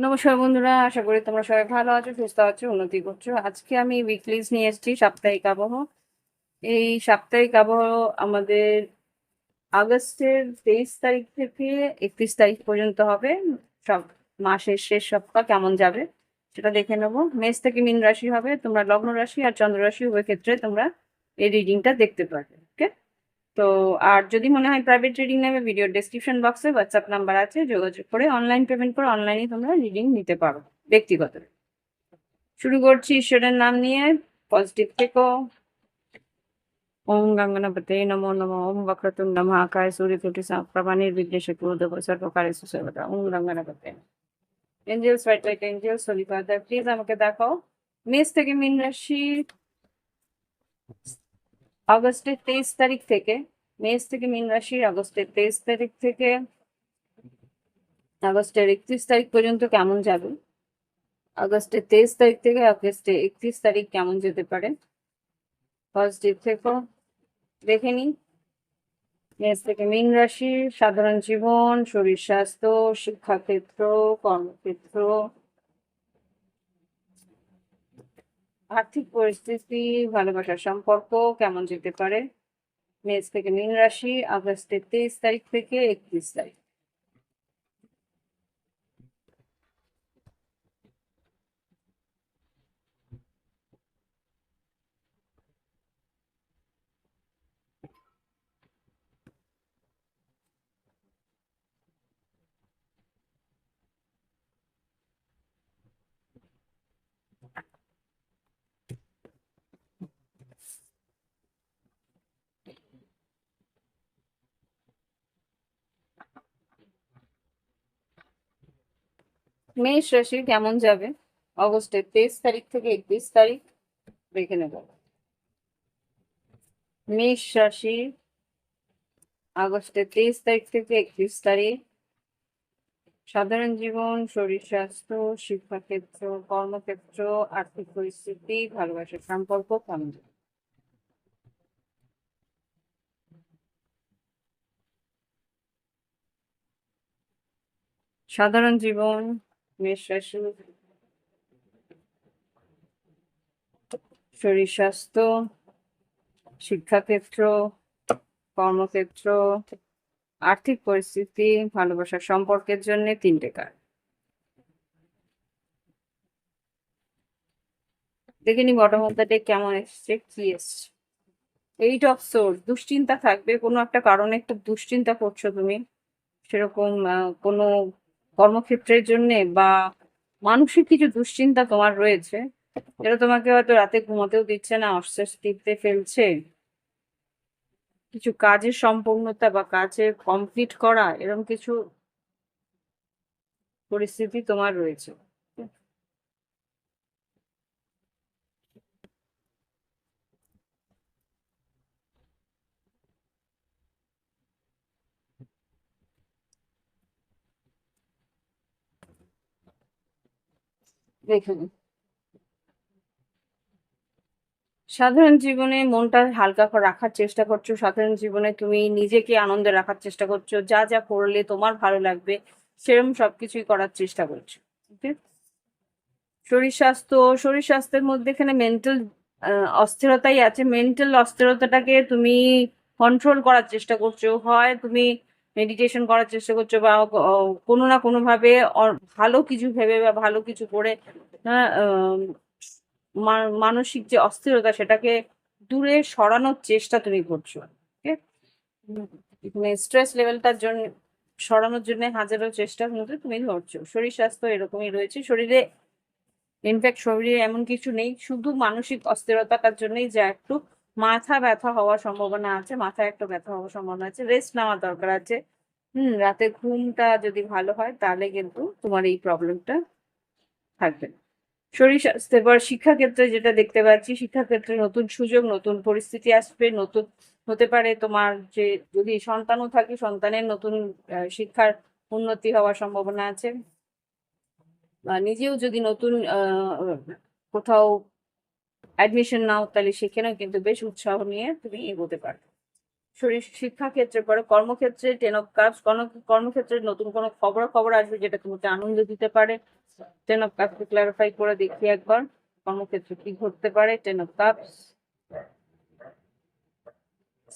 নমস্কার বন্ধুরা, আশা করি তোমরা সবাই ভালো আছো, সুস্থ আছো, উন্নতি করছো। আজকে আমি উইকলিজ নিয়ে এসেছি, সাপ্তাহিক আবহাওয়া। এই সাপ্তাহিক আবহাওয়া আমাদের আগস্টের 23 তারিখ থেকে 31 তারিখ পর্যন্ত হবে। সব মাসের শেষ সপ্তাহ কেমন যাবে সেটা দেখে নেবো। মেষ থেকে মীন রাশি হবে, তোমরা লগ্ন রাশি আর চন্দ্র রাশি উভয় ক্ষেত্রে তোমরা এই রিডিংটা দেখতে পারবে। ওকে, তো আর যদি মনে হয় প্রাইভেট রিডিং নেবে, ভিডিও ডেসক্রিপশন বক্সে হোয়াটসঅ্যাপ নাম্বার আছে, যোগাযোগ করে অনলাইন পেমেন্ট করে অনলাইনে তোমরা রিডিং নিতে পারো ব্যক্তিগত। শুরু করছি ঈশ্বরের নাম নিয়ে। পজিটিভ থেকো। ওম গঙ্গনাপতে নমো নমঃ। ওম বক্রতুণ্ড মহাকায় সূর্যকোটি সমপ্রভা নির্বিঘ্নেন কুরু দেব সর্বকার্যেষু সর্বদা। ওম গঙ্গনাপতে। Angels, white light angels, holy father, please আমাকে দেখাও মেষ থেকে মীন রাশি আগস্টের 23 তারিখ থেকে। মেষ থেকে মীন রাশি আগস্টের 23 তারিখ থেকে আগস্টের 31 তারিখ পর্যন্ত কেমন যাবে। আগস্টের 23 তারিখ থেকে আগস্টের 31 তারিখ কেমন যেতে পারে। পজিটিভ থেকো। দেখে নিই মেষ থেকে মীন রাশি সাধারণ জীবন, শরীর স্বাস্থ্য, শিক্ষাক্ষেত্র, কর্মক্ষেত্র, আর্থিক পরিস্থিতি, ভালোবাসার সম্পর্ক কেমন যেতে পারে। মেষ থেকে মীন রাশি আগস্টের 23 তারিখ থেকে 31 তারিখ। মেষ রাশি কেমন যাবে অগস্টের 23 তারিখ থেকে 31 তারিখ দেখে নেব। মেষ রাশি আগস্টের 23 তারিখ থেকে 31 তারিখ সাধারণ জীবন, শরীর স্বাস্থ্য, শিক্ষাক্ষেত্র, কর্মক্ষেত্র, আর্থিক পরিস্থিতি, ভালোবাসার সম্পর্ক কেমন যাবে। সাধারণ জীবন, মেষ রাশি, শরীর স্বাস্থ্য, শিক্ষাক্ষেত্র, কর্মক্ষেত্র, আর্থিক পরিস্থিতি, ভালোবাসার সম্পর্কের জন্য 3টে কার্ড দেখে নি। বটম অফ দ্য ডেক কেমন এসছে, কি এসছে। 8 অফ সোর্স, দুশ্চিন্তা থাকবে, কোনো একটা কারণে একটু দুশ্চিন্তা করছো তুমি। সেরকম কোনো কর্মক্ষেত্রের জন্য বা মানসিক কিছু দুশ্চিন্তা তোমার রয়েছে, যেটা তোমাকে হয়তো রাতে ঘুমোতেও দিচ্ছে না, অস্বস্তিতে ফেলছে। কিছু কাজের সম্পূর্ণতা বা কাজের কমপ্লিট করা, এরকম কিছু পরিস্থিতি তোমার রয়েছে। দেখুন, সাধারণ জীবনে মনটা হালকা করে রাখার চেষ্টা করছো। সাধারণ জীবনে তুমি নিজেকে আনন্দে রাখার চেষ্টা করছো, যা যা করলে তোমার ভালো লাগবে সেরকম সবকিছুই করার চেষ্টা করছো। ওকে, শরীর স্বাস্থ্য, শরীর স্বাস্থ্যের মধ্যে এখানে মেন্টাল অস্থিরতাই আছে। মেন্টাল অস্থিরতাটাকে তুমি কন্ট্রোল করার চেষ্টা করছো, হয় তুমি মেডিটেশন করার চেষ্টা করছো বা কোনো না কোনোভাবে ভালো কিছু ভেবে বা ভালো কিছু করে হ্যাঁ, মানসিক যে অস্থিরতা সেটাকে দূরে সরানোর চেষ্টা তুমি করছো। ওকে, স্ট্রেস লেভেলটার জন্য সরানোর জন্য হাজারো চেষ্টার মধ্যে তুমি ধরছো। শরীর স্বাস্থ্য এরকমই রয়েছে। শরীরে ইনফ্যাক্ট শরীরে এমন কিছু নেই, শুধু মানসিক অস্থিরতাটার জন্যই যা একটু মাথা ব্যথা হওয়ার সম্ভাবনা আছে, মাথায় একটু ব্যথা হওয়ার সম্ভাবনা আছে, রেস্ট নেওয়ার দরকার আছে। রাতে ঘুমটা যদি ভালো হয় তাহলে কিন্তু তোমার এই প্রবলেমটা থাকবে না। শরীর স্বাস্থ্য। এবার শিক্ষাক্ষেত্রে যেটা দেখতে পাচ্ছি, শিক্ষাক্ষেত্রে নতুন সুযোগ, নতুন পরিস্থিতি আসবে, নতুন হতে পারে তোমার যে যদি সন্তানও থাকে, সন্তানের নতুন শিক্ষার উন্নতি হওয়ার সম্ভাবনা আছে। বা নিজেও যদি নতুন কোথাও অ্যাডমিশন নাও তাহলে সেখানেও কিন্তু বেশ উৎসাহ নিয়ে তুমি এগোতে পারবে। শরীর শিক্ষা ক্ষেত্রে পড়ে, কর্মক্ষেত্রে 10 অফ কাপস, কর্মক্ষেত্রে নতুন কোনো খবর আসবে যেটা তোমাকে আনন্দ দিতে পারে। 10 অফ কাপস ক্লারিফাই করে দেখি একবার কর্মক্ষেত্রে কি ঘটতে পারে। 10 অফ কাপস,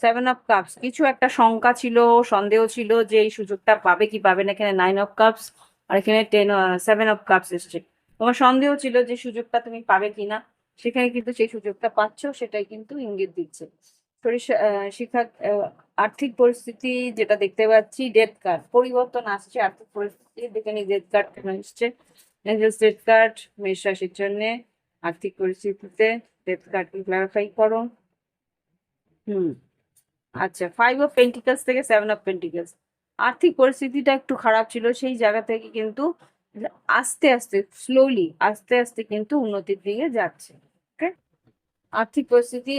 7 অফ কাপস, কিছু একটা শঙ্কা ছিল, সন্দেহ ছিল যে এই সুযোগটা পাবে কি পাবে না। এখানে 9 অফ কাপস আর এখানে 7 অফ কাপস এসছে। তোমার সন্দেহ ছিল যে সুযোগটা তুমি পাবে কিনা, সেখানে কিন্তু সেই সুযোগটা পাচ্ছ, সেটাই কিন্তু ইঙ্গিত দিচ্ছে। শরীর শিক্ষা, আর্থিক পরিস্থিতি যেটা দেখতে পাচ্ছি, ডেথ কার্ড, পরিবর্তন আসছে আর্থিক পরিস্থিতি। দেখে নি ডেথ কার্ড কেন এসছে। এঞ্জেলস ডেথ কার্ড মেষ রাশির জন্য আর্থিক পরিস্থিতিতে ডেথ কার্ড ক্লারিফাই করো। আচ্ছা, 5 অফ পেন্টিকলস থেকে 7 অফ পেন্টিকলস, আর্থিক পরিস্থিতিটা একটু খারাপ ছিল, সেই জায়গা থেকে কিন্তু আস্তে আস্তে স্লোলি আস্তে আস্তে কিন্তু উন্নতির দিকে যাচ্ছে। ওকে, আর্থিক পরিস্থিতি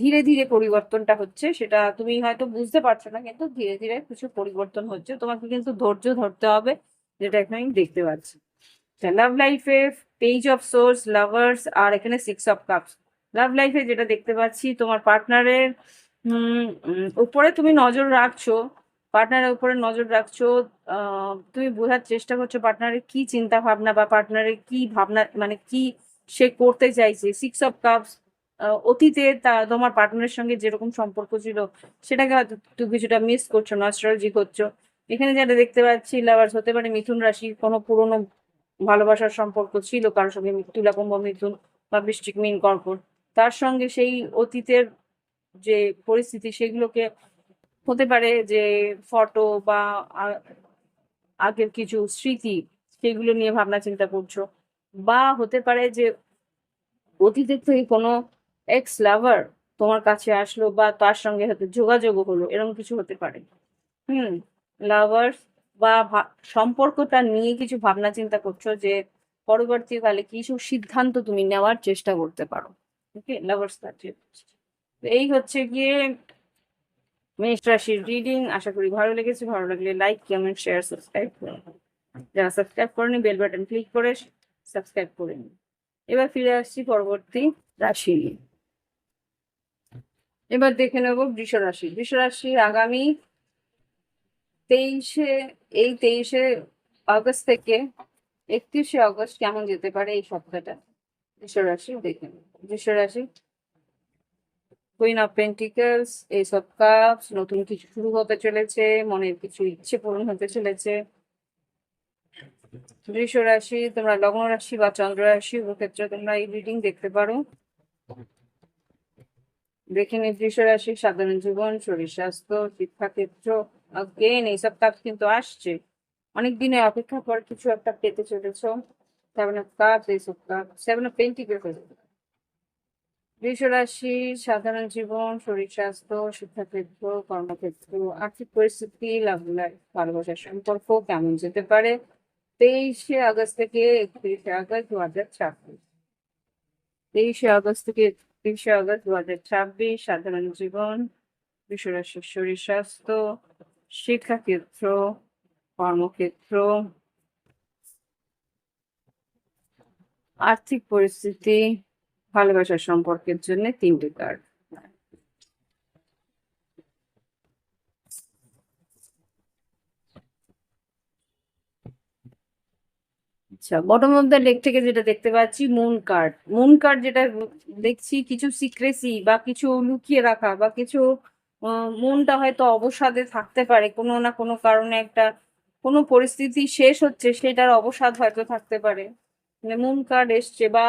ধীরে ধীরে পরিবর্তনটা হচ্ছে, সেটা তুমি হয়তো বুঝতে পারছো না, কিন্তু ধীরে ধীরে কিছু পরিবর্তন হচ্ছে, তোমাকে কিন্তু ধৈর্য ধরতে হবে, যেটা এখানে আমি দেখতে পাচ্ছি। লাভ লাইফে পেজ অফ সোর্স, লাভার্স, আর এখানে 6 অফ কাপস। লাভ লাইফে যেটা দেখতে পাচ্ছি, তোমার পার্টনারের উপরে তুমি নজর রাখছো, পার্টনারের উপরে নজর রাখছো। তুমি বোঝার চেষ্টা করছো পার্টনারের কি চিন্তা ভাবনা বা পার্টনারের কি ভাবনা, মানে কি সে করতে চাইছে। 6 অফ কাপস, অতীতে তোমার পার্টনারের সঙ্গে যেরকম সম্পর্ক ছিল সেটাকে হয়তো তুমি কিছুটা মিস করছো, নস্টালজি করছো। এখানে যেটা দেখতে পাচ্ছি, লাভার্স হতে পারে মিথুন রাশি, কোনো পুরনো ভালোবাসার সম্পর্ক ছিল কারোর সঙ্গে, তুলা কুম্ভ মিথুন বা বৃশ্চিক মীন কর্কট, তার সঙ্গে সেই অতীতের যে পরিস্থিতি সেগুলোকে, হতে পারে যে ফটো বা আগের কিছু স্মৃতি, সেগুলো নিয়ে ভাবনা চিন্তা করছো। বা হতে পারে যে অতীতের থেকে কোনো এক্স লাভার তোমার কাছে আসলো বা তার সঙ্গে হয়তো যোগাযোগ হলো, এরকম কিছু হতে পারে। হুম, লাভার্স বা সম্পর্কটা নিয়ে কিছু ভাবনা চিন্তা করছো যে পরবর্তীকালে কিছু সিদ্ধান্ত তুমি নেওয়ার চেষ্টা করতে পারো। ওকে, লাভার্স কাছে। এই হচ্ছে গিয়ে মেষ রাশির রিডিং। আশা করি ভালো লেগেছে। ভালো লাগলে লাইক, কমেন্ট, শেয়ার, সাবস্ক্রাইব করুন। যারা সাবস্ক্রাইব করেনি বেল বাটন ক্লিক করে সাবস্ক্রাইব করে নিন। এবার ফিরে আসছি পরবর্তী রাশি নিয়ে। এবার দেখে নেব বৃষ রাশি। বৃষ রাশি আগামী 23 এই 23 আগস্ট থেকে 31 আগস্ট কেমন যেতে পারে এই সপ্তাহটা। বৃষ রাশি দেখে নেব। বৃষ রাশি, queen of pentacles, S of cups, নতুন কিছু শুরু হতে চলেছে, মনের কিছু ইচ্ছে পূরণ হতে চলেছে। বৃষ রাশি, তোমরা লগ্ন রাশি বা চন্দ্র রাশি ক্ষেত্রে তোমরা এই রিডিং দেখতে পারো। দেখে নি বৃষ রাশি সাধারণ জীবন, শরীর স্বাস্থ্য, শিক্ষাক্ষেত্র। অগেন এইসব কাজ কিন্তু আসছে, অনেক দিনে অপেক্ষা পর কিছু একটা পেতে চলেছ। 7 অফ কাপস, এইসব কাপ, 7 অফ পেন্টিকলস। বৃষ রাশি সাধারণ জীবন, শরীর স্বাস্থ্য, শিক্ষাক্ষেত্র, কর্মক্ষেত্র, আর্থিক পরিস্থিতি, লাভ লাইফ, ভালোবাসার সম্পর্ক কেমন যেতে পারে 23 আগস্ট থেকে 31 আগস্ট 2026। 23 আগস্ট থেকে 31 আগস্ট 2026, সাধারণ জীবন, বৃষরাশির শরীর স্বাস্থ্য, শিক্ষাক্ষেত্র, কর্মক্ষেত্র, আর্থিক পরিস্থিতি, ভালোবাসার সম্পর্কের জন্য 3টে কার্ড। আচ্ছা, বটম অফ দ্য ডেক থেকে যেটা দেখতে পাচ্ছি, মুন কার্ড। মুন কার্ড যেটা দেখছি, কিছু সিক্রেসি বা কিছু লুকিয়ে রাখা বা কিছু মনটা হয়তো অবসাদে থাকতে পারে, কোনো না কোনো কারণে একটা কোনো পরিস্থিতি শেষ হচ্ছে, সেটার অবসাদ হয়তো থাকতে পারে। মানে মুন কার্ড এসছে, বা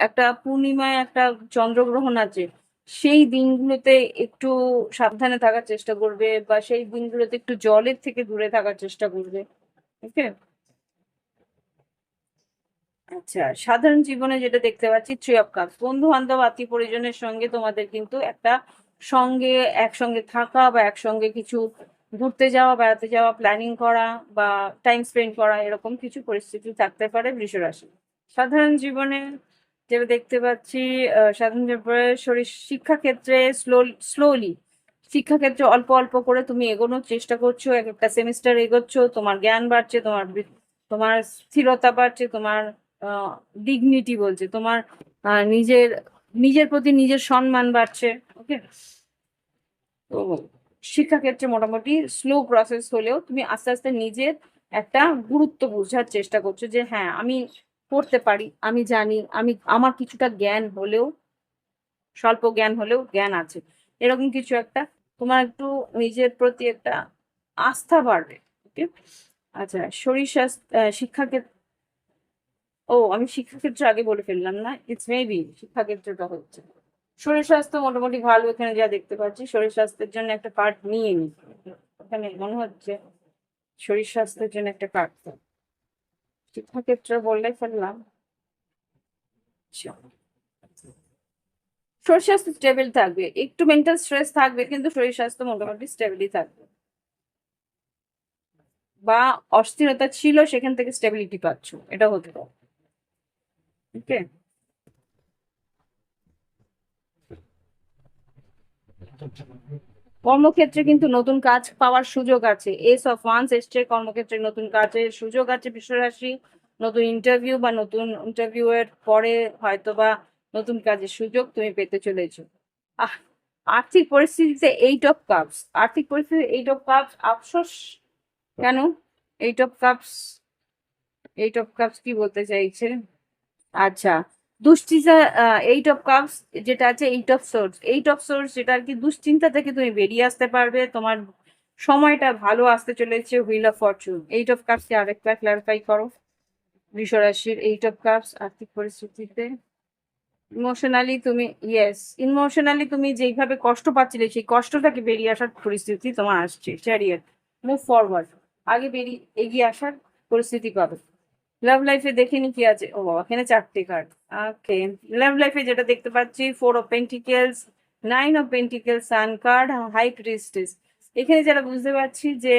একটা পূর্ণিমায় একটা চন্দ্রগ্রহণ আছে, সেই দিনগুলোতে একটু সাবধানে থাকার চেষ্টা করবে, বা সেই দিনগুলোতে একটু জলের থেকে দূরে থাকার চেষ্টা করবে। ওকে, আচ্ছা, সাধারণ জীবনে যেটা দেখতে পাচ্ছি, 3 অফ কাপস, বন্ধু বান্ধব আত্মীয় পরিজনের সঙ্গে তোমাদের কিন্তু একটা সঙ্গে একসঙ্গে থাকা বা একসঙ্গে কিছু ঘুরতে যাওয়া, বেড়াতে যাওয়া, প্ল্যানিং করা বা টাইম স্পেন্ড করা, এরকম কিছু পরিস্থিতি থাকতে পারে বৃষ রাশি। সাধারণ জীবনে যেটা দেখতে পাচ্ছি, সাধারণ জীবনে শরীর শিক্ষাক্ষেত্রে স্লোলি শিক্ষাক্ষেত্রে অল্প অল্প করে তুমি এগোনোর চেষ্টা করছো, এক একটা সেমিস্টার এগোচ্ছ, তোমার জ্ঞান বাড়ছে, তোমার স্থিরতা বাড়ছে, তোমার ডিগনিটি বলছে, তোমার নিজের নিজের প্রতি নিজের সম্মান বাড়ছে। ওকে, তো শিক্ষাক্ষেত্রে মোটামুটি স্লো প্রসেস হলেও তুমি আস্তে আস্তে নিজের একটা গুরুত্ব বোঝার চেষ্টা করছো যে হ্যাঁ আমি করতে পারি, আমি জানি, আমি আমার কিছুটা জ্ঞান হলেও, স্বল্প জ্ঞান হলেও জ্ঞান আছে, এরকম কিছু একটা তোমার একটু নিজের প্রতি একটা আস্থা বাড়বে। ওকে, আচ্ছা শরীর স্বাস্থ্য শিক্ষাক্ষেত্রে, ও আমি শিক্ষাক্ষেত্রে আগে বলে ফেললাম না, ইটস মেবি শিক্ষাক্ষেত্রটা হচ্ছে শরীর স্বাস্থ্য মোটামুটি ভালো। এখানে যা দেখতে পাচ্ছি শরীর স্বাস্থ্যের জন্য একটা কার্ড নিয়ে নি, এখানে মনে হচ্ছে শরীর স্বাস্থ্যের জন্য একটা কার্ড। শিক্ষাক্ষেত্র বললে ফেললাম। আচ্ছা, শরীর স্বাস্থ্য স্টেবল থাকবে, একটু মেন্টাল স্ট্রেস থাকবে কিন্তু শরীর স্বাস্থ্য মোটামুটি স্টেবলই থাকবে, বা অস্থিরতা ছিল সেখান থেকে স্টেবিলিটি পাচ্ছ, এটা হতে পারে। ওকে, কর্মক্ষেত্রে কিন্তু নতুন কাজ পাওয়ার সুযোগ আছে, এস অফ ওয়ান্স এসছে, কর্মক্ষেত্রে নতুন কাজের সুযোগ আছে বিশ্বরাশি, নতুন ইন্টারভিউ বা নতুন ইন্টারভিউ এর পরে হয়তো বা নতুন কাজের সুযোগ তুমি পেতে চলেছো। আহ আর্থিক পরিস্থিতিতে এইট অফ কাপস, আর্থিক পরিস্থিতি এইট অফ কাপস, আফসোস কেন? Eight of cups, eight of cups কি বলতে চাইছে? আচ্ছা, দুশ্চিন্তা, এইট অফ কাপস যেটা আছে, eight of swords, eight of swords যেটা আর কি, দুশ্চিন্তা থেকে তুমি বেরিয়ে আসতে পারবে, তোমার সময়টা ভালো আসতে চলেছে, wheel of fortune. Eight of cups কে আরেকবার ক্লারিফাই করো, বৃষরাশির এইট অফ কাপস আর্থিক পরিস্থিতিতে ইমোশনালি তুমি, ইয়েস, ইমোশনালি তুমি যেইভাবে কষ্ট পাচ্ছিলে সেই কষ্টটাকে বেরিয়ে আসার পরিস্থিতি তোমার আসছে, চ্যারিয়ট, মুভ ফরওয়ার্ড, আগে বেরিয়ে এগিয়ে আসার পরিস্থিতি পাবে। লাভ লাইফে দেখিনি কি আছে, ও বাবা এখানে চারটে কার্ড। ওকে, লাভ লাইফে যেটা দেখতে পাচ্ছি, four of pentacles, nine of pentacles, sun card, high priestess. এখানে যেটা বুঝতে পারছি যে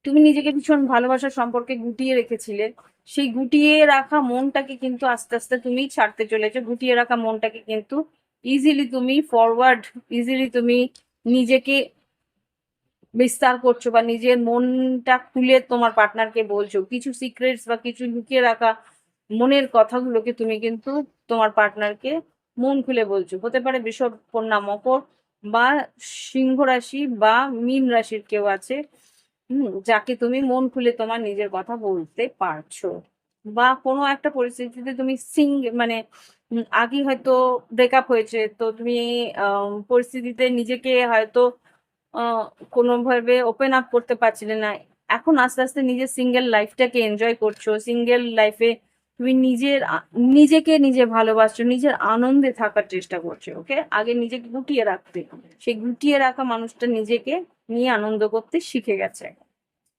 তুমি নিজেকে ভীষণ ভালোবাসার সম্পর্কে গুটিয়ে রেখেছিলে, সেই গুটিয়ে রাখা মনটাকে কিন্তু আস্তে আস্তে তুমি ছাড়তে চলেছো, গুটিয়ে রাখা মনটাকে কিন্তু ইজিলি তুমি ফরওয়ার্ড, ইজিলি তুমি নিজেকে বিস্তার করছো বা নিজের মনটা খুলে তোমার পার্টনারকে বলছো, কিছু সিক্রেটস বা কিছু লুকিয়ে রাখা মনের কথাগুলোকে তুমি কিন্তু তোমার পার্টনারকে মন খুলে বলছো। হতে পারে বৃষভ, কন্যা, মকর, বা সিংহ রাশি বা মীন রাশির কেউ আছে, যাকে তুমি মন খুলে তোমার নিজের কথা বলতে পারছো, বা কোনো একটা পরিস্থিতিতে তুমি মানে আগে হয়তো ব্রেকআপ হয়েছে, তো তুমি পরিস্থিতিতে নিজেকে হয়তো আহ কোনোভাবে ওপেন আপ করতে পারছিলে না, এখন আস্তে আস্তে নিজের সিঙ্গেল লাইফটাকে এনজয় করছো, সিঙ্গেল লাইফে তুমি নিজেকে নিজে ভালোবাসছো, নিজের আনন্দে থাকার চেষ্টা করছো। ওকে, আগে নিজেকে গুটিয়ে রাখতে, সেই গুটিয়ে রাখা মানুষটা নিজেকে নিয়ে আনন্দ করতে শিখে গেছে।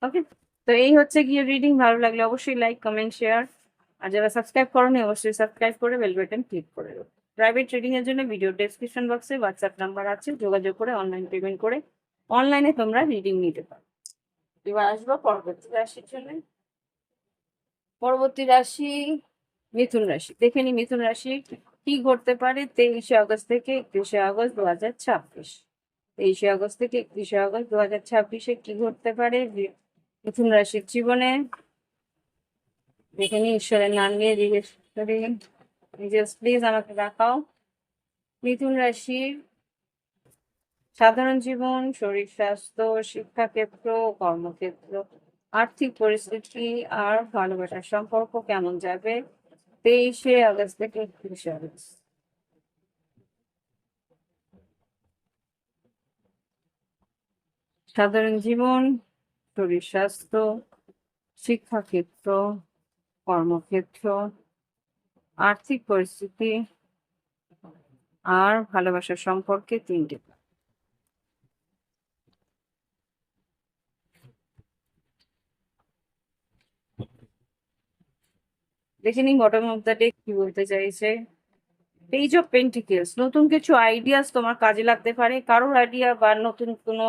ওকে, তো এই হচ্ছে গিয়ে রিডিং। ভালো লাগলে অবশ্যই লাইক, কমেন্ট, শেয়ার, আর যারা সাবস্ক্রাইব করোনি অবশ্যই সাবস্ক্রাইব করে বেল বাটন ক্লিক করে দেবো। প্রাইভেট রিডিং এর জন্য ভিডিও ডেসক্রিপশন বক্সে হোয়াটসঅ্যাপ নাম্বার আছে, যোগাযোগ করে অনলাইন পেমেন্ট করে অনলাইনে তোমরা রিডিং নিতে পারো। এবার আসবো পরবর্তী রাশির জন্য। পরবর্তী রাশি মিথুন রাশি, দেখে নি মিথুন রাশি কি ঘটতে পারে 23শে আগস্ট থেকে 31শে আগস্ট 2026। 23শে আগস্ট থেকে 31শে আগস্ট 2026-এ কি ঘটতে পারে মিথুন রাশির জীবনে, দেখে নি ঈশ্বরের নাম নিয়ে জিজ্ঞেস করি, প্লিজ আমাকে দেখাও মিথুন রাশির সাধারণ জীবন, শরীর স্বাস্থ্য, শিক্ষাক্ষেত্র, কর্মক্ষেত্র, আর্থিক পরিস্থিতি আর ভালোবাসার সম্পর্ক কেমন যাবে 23শে আগস্ট থেকে 31শে আগস্ট। সাধারণ জীবন, শরীর স্বাস্থ্য, শিক্ষাক্ষেত্র, কর্মক্ষেত্র, আর্থিক পরিস্থিতি আর ভালোবাসার সম্পর্কে তিনটে। দেখে নিই বটম অফ দ্য ডেক কি বলতে চাইছে। পেজ অফ পেন্টিকেলস, নতুন কিছু আইডিয়াস তোমার কাজে লাগতে পারে, কারোর আইডিয়া বা নতুন কোনো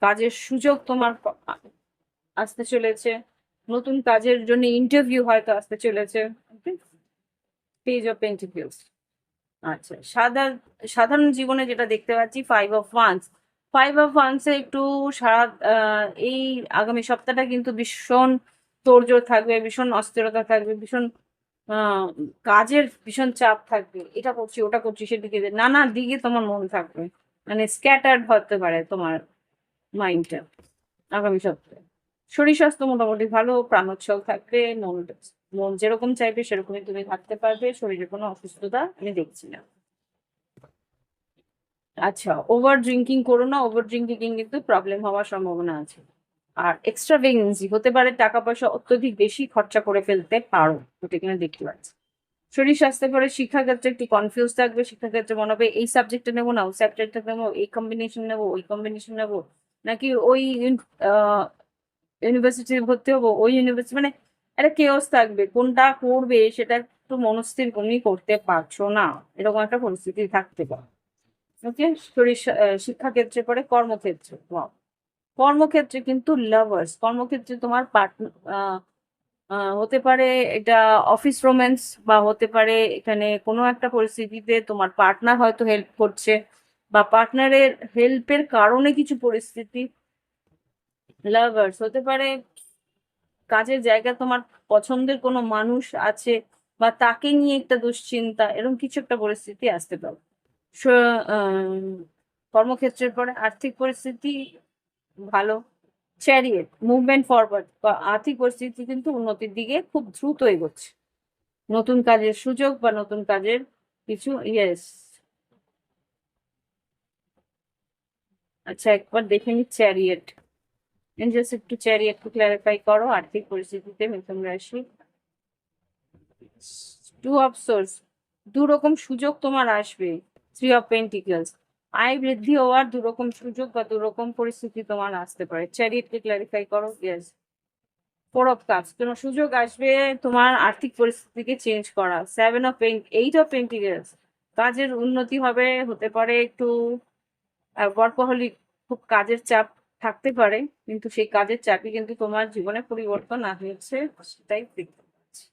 কাজের সুযোগ তোমার আসতে চলেছে, নতুন কাজের জন্য ইন্টারভিউ হয়তো আসতে চলেছে। Page of pentacles. আচ্ছা, সাধারণ জীবনে যেটা দেখতে পাচ্ছি, five of wands, five of ওয়ান্সে একটু সারা এই আগামী সপ্তাহটা কিন্তু ভীষণ তোড়জোড় থাকবে, ভীষণ অস্থিরতা থাকবে, ভীষণ আহ কাজের ভীষণ চাপ থাকবে, এটা করছি ওটা করছি সেদিকে নানা দিকে তোমার মন থাকবে, মানে স্ক্যাটার্ড হতে পারে তোমার মাইন্ডটা আগামী সপ্তাহে। শরীর স্বাস্থ্য মোটামুটি ভালো, প্রাণোচ্ছল থাকবে, মন মন যেরকম চাইবে সেরকমই তুমি থাকতে পারবে, শরীরে কোনো অসুস্থতা আমি দেখছি না। আচ্ছা, ওভার ড্রিঙ্কিং করো না, ওভার ড্রিঙ্কিং কিন্তু প্রবলেম হওয়ার সম্ভাবনা আছে। আর এক্সট্রা ভেগেন্সি হতে পারে, টাকা পয়সা অত্যধিক বেশি খরচা করে ফেলতে পারো, ওটা এখানে দেখতে পাচ্ছি। শরীর স্বাস্থ্যের পরে শিক্ষাক্ষেত্রে একটু কনফিউজ থাকবে, শিক্ষাক্ষেত্রে মনে হবে এই সাবজেক্টটা নেবো না ওই সাবজেক্টটা নেবো, এই কম্বিনেশন নেবো ওই কম্বিনেশন নেবো, নাকি ওই ইউনিভার্সিটি ভর্তি হবো ওই ইউনিভার্সিটি, মানে একটা কেওস থাকবে, কোনটা করবে সেটা একটু মনস্থির তুমি করতে পারছো না, এরকম একটা পরিস্থিতি থাকতে পারে। ওকে, শরীর শিক্ষাক্ষেত্রে পরে কর্মক্ষেত্রে, কর্মক্ষেত্রে কিন্তু লাভার্স, কর্মক্ষেত্রে তোমার পার্টনার হতে পারে, এটা অফিস রোম্যান্স, বা হতে পারে এখানে কোনো একটা পরিস্থিতিতে তোমার পার্টনার হয়তো হেল্প করছে, বা পার্টনারের হেল্পের কারণে কিছু পরিস্থিতি, লাভার্স হতে পারে কাজের জায়গায় তোমার পছন্দের কোনো মানুষ আছে, বা তাকে নিয়ে একটা দুশ্চিন্তা, এরকম কিছু একটা পরিস্থিতি আসতে পারে। কর্মক্ষেত্রের পরে আর্থিক পরিস্থিতি ভালো, চ্যারিয়েট মুভমেন্ট ফরওয়ার্ড, আর্থিক পরিস্থিতি কিন্তু উন্নতির দিকে খুব দ্রুত এগোচ্ছে, নতুন কাজের সুযোগ বা নতুন কাজের কিছু, ইয়েস। আচ্ছা, একবার দেখে নি চ্যারিয়েট, জাস্ট একটু চ্যারিয়েট ক্লারিফাই করো আর্থিক পরিস্থিতিতে মিথুন রাশি। টু অফ সোর্স, দু রকম সুযোগ তোমার আসবে। থ্রি অফ পেন্টিকলস, আয় বৃদ্ধি হওয়ার দু রকম সুযোগ বা দু রকম পরিস্থিতি তোমার আসতে পারে, চ্যারিয়েটকে ক্লারিফাই করো, ইয়েস। ফোর অফ কাপস, কোনো সুযোগ আসবে তোমার আর্থিক পরিস্থিতিকে চেঞ্জ করা। Seven of eight of pentacles, কাজের উন্নতি হবে, হতে পারে একটু ওয়ার্কহলিক, খুব কাজের চাপ থাকতে পারে, কিন্তু সেই কাজের চাপই কিন্তু তোমার জীবনে পরিবর্তন আনছে, সেটাই দেখতে পাচ্ছি।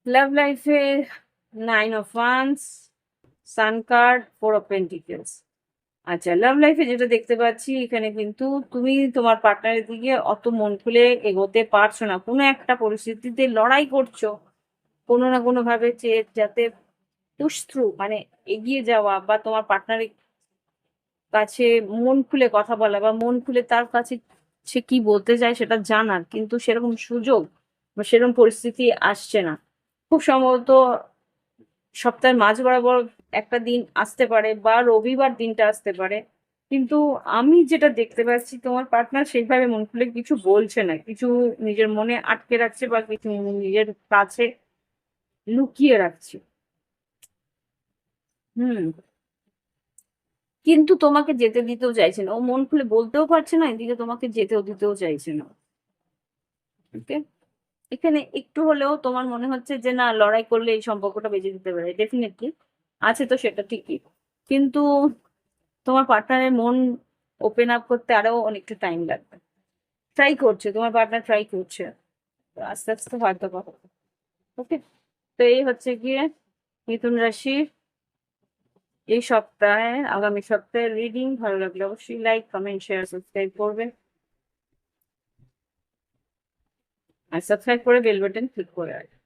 লাভ লাইফে nine of wands, sun card, four of pentacles. আচ্ছা, লাভ লাইফে যেটা দেখতে পাচ্ছি এখানে কিন্তু তুমি তোমার পার্টনারের দিকে অত মন খুলে এগোতে পারছো না, কোনো একটা পরিস্থিতিতে লড়াই করছো কোনো না কোনো ভাবে, যাতে পুশ থ্রু, মানে এগিয়ে যাওয়া, বা তোমার পার্টনারের কাছে মন খুলে কথা বলা, বা মন খুলে তার কাছে সে কি বলতে চায় সেটা জানার, কিন্তু সেরকম সুযোগ বা সেরকম পরিস্থিতি আসছে না। খুব সম্ভবত সপ্তাহের মাঝ বরাবর একটা দিন আসতে পারে, বা রবিবার দিনটা আসতে পারে, কিন্তু আমি যেটা দেখতে পাচ্ছি তোমার পার্টনার সেইভাবে মন খুলে কিছু বলছে না, কিছু নিজের মনে আটকে রাখছে, বা কিছু নিজের কাছে লুকিয়ে রাখছে। হুম, কিন্তু তোমাকে যেতে দিতেও চাইছে না, ও মন খুলে বলতেও পারছে না, এদিকে তোমাকে যেতেও দিতেও চাইছে না। ওকে, এখানে একটু হলেও তোমার মনে হচ্ছে যে না, লড়াই করলে এই সম্পর্কটা বেঁচে দিতে পারে, ডেফিনেটলি আছে তো সেটা ঠিকই, কিন্তু তোমার পার্টনারের মন ওপেন আপ করতে আরো অনেকটা টাইম লাগবে, ট্রাই করছে তোমার পার্টনার, ট্রাই করছে, তো আস্তে আস্তে হয়তো পাবো। ওকে, তো এই হচ্ছে গিয়ে মিথুন রাশির এই সপ্তাহে, আগামী সপ্তাহে রিডিং। ভালো লাগলে অবশ্যই লাইক কমেন্ট শেয়ার সাবস্ক্রাইব করবেন, আর সাবস্ক্রাইব করে বেল বাটন ক্লিক করে রাখবেন।